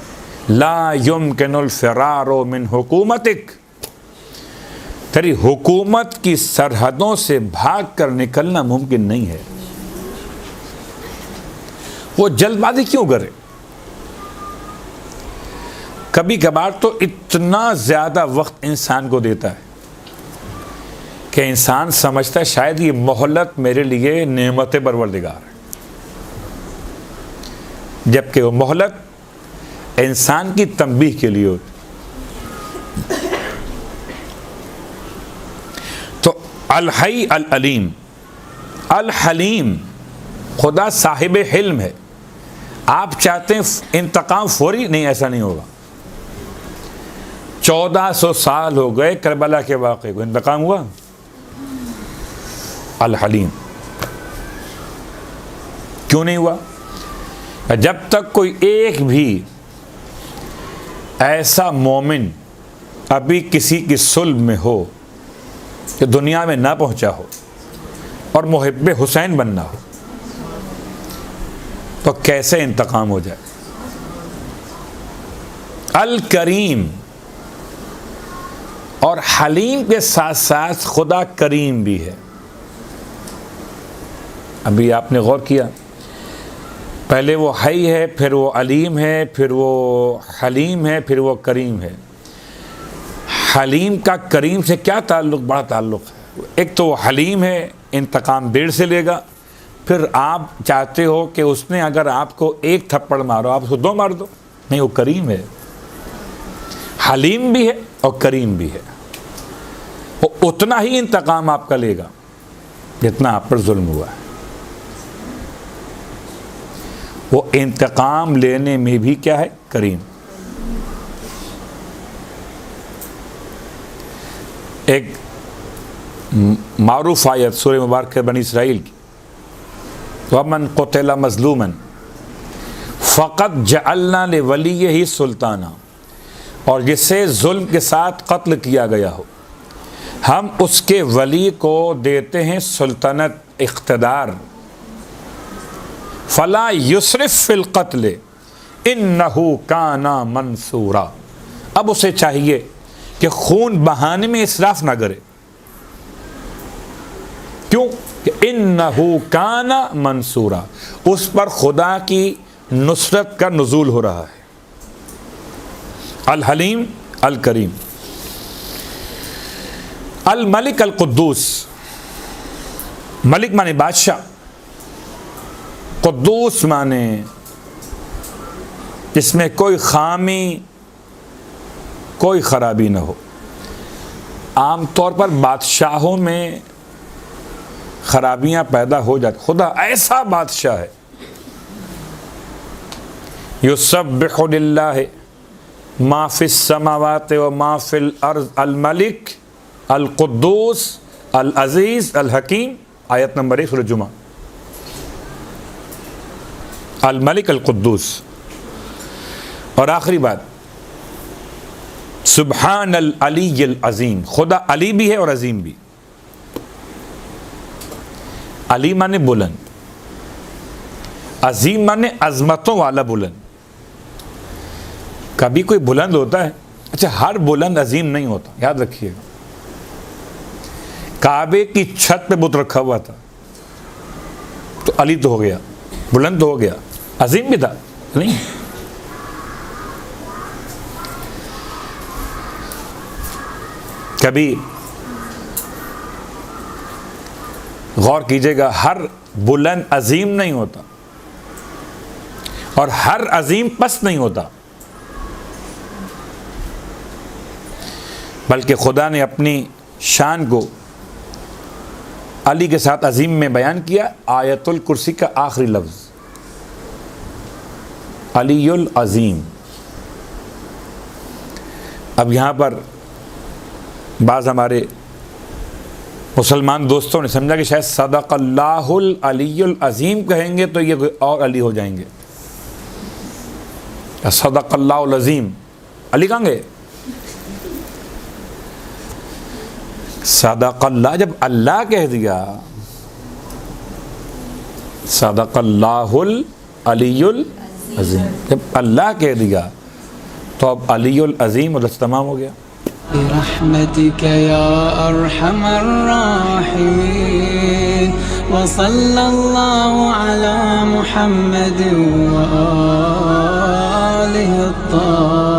لا یمکن الفرار من حکومتک، تیری حکومت کی سرحدوں سے بھاگ کر نکلنا ممکن نہیں ہے۔ وہ جلد بازی کیوں کرے؟ کبھی کبھار تو اتنا زیادہ وقت انسان کو دیتا ہے کہ انسان سمجھتا ہے شاید یہ مہلت میرے لیے نعمت پروردگار ہے، جبکہ وہ مہلت انسان کی تنبیہ کے لیے ہوتی۔ تو الحی العلیم، الحلیم، خدا صاحب حلم ہے۔ آپ چاہتے ہیں انتقام فوری، نہیں، ایسا نہیں ہوگا۔ 1400 سال ہو گئے کربلا کے واقعے کو، انتقام ہوا؟ الحلیم کیوں نہیں ہوا؟ جب تک کوئی ایک بھی ایسا مومن ابھی کسی کی صلب میں ہو کہ دنیا میں نہ پہنچا ہو اور محب حسین بننا ہو تو کیسے انتقام ہو جائے؟ الکریم، اور حلیم کے ساتھ ساتھ خدا کریم بھی ہے۔ ابھی آپ نے غور کیا، پہلے وہ حی ہے، پھر وہ علیم ہے، پھر وہ حلیم ہے، پھر وہ کریم ہے۔ حلیم کا کریم سے کیا تعلق؟ بڑا تعلق ہے۔ ایک تو وہ حلیم ہے، انتقام دیر سے لے گا، پھر آپ چاہتے ہو کہ اس نے اگر آپ کو ایک تھپڑ مارو آپ اس کو 2 مار دو، نہیں، وہ کریم ہے، حلیم بھی ہے اور کریم بھی ہے۔ وہ اتنا ہی انتقام آپ کا لے گا جتنا آپ پر ظلم ہوا ہے۔ وہ انتقام لینے میں بھی کیا ہے؟ کریم۔ ایک معروف آیت سورہ مبارکہ بنی اسرائیل کی، وَمَنْ قُتِلَ مَظْلُومًا فَقَدْ جَعَلْنَا لِوَلِيِّهِ سُلْطَانًا، اور جسے ظلم کے ساتھ قتل کیا گیا ہو ہم اس کے ولی کو دیتے ہیں سلطنت، اقتدار۔ فَلَا يُسْرِفْ فِي الْقَتْلِ إِنَّهُ كَانَ مَنْصُورًا، اب اسے چاہیے کہ خون بہانے میں اسراف نہ کرے۔ کیوں؟ کہ إِنَّهُ كَانَ مَنْصُورًا، اس پر خدا کی نصرت کا نزول ہو رہا ہے۔ الحلیم الکریم۔ الملک القدوس، ملک مانے بادشاہ، قدوس مانے جس میں کوئی خامی کوئی خرابی نہ ہو۔ عام طور پر بادشاہوں میں خرابیاں پیدا ہو جاتی، خدا ایسا بادشاہ ہے۔ یسبح للہ ما فی السماوات و ما فی الارض الملک القدوس العزیز الحکیم، آیت نمبر 1 سورہ جمعہ۔ الملک القدوس۔ اور آخری بات، سبحان العلی العظیم، خدا علی بھی ہے اور عظیم بھی۔ علی مانے بلند، عظیم مانے عظمتوں والا بلند. کبھی کوئی بلند ہوتا ہے؟ اچھا، ہر بلند عظیم نہیں ہوتا، یاد رکھیے گا. کعبے کی چھت پہ بت رکھا ہوا تھا تو علی تو ہو گیا، بلند تو ہو گیا، عظیم بھی تھا نہیں. کبھی غور کیجئے گا، ہر بلند عظیم نہیں ہوتا اور ہر عظیم پست نہیں ہوتا، بلکہ خدا نے اپنی شان کو علی کے ساتھ عظیم میں بیان کیا. آیت الکرسی کا آخری لفظ علی العظیم. اب یہاں پر بعض ہمارے مسلمان دوستوں نے سمجھا کہ شاید صدق اللہ العلی العظیم کہیں گے تو یہ کوئی اور علی ہو جائیں گے. صدق اللہ العظیم علی کہیں گے؟ صدق اللہ جب اللہ کہہ دیا، صدق اللہ العلی العظیم جب اللہ کہہ دیا تو اب علی العظیم اور تمام ہو گیا. برحمتك يا أرحم الراحمين وصلى الله على محمد وآله الطاهرين.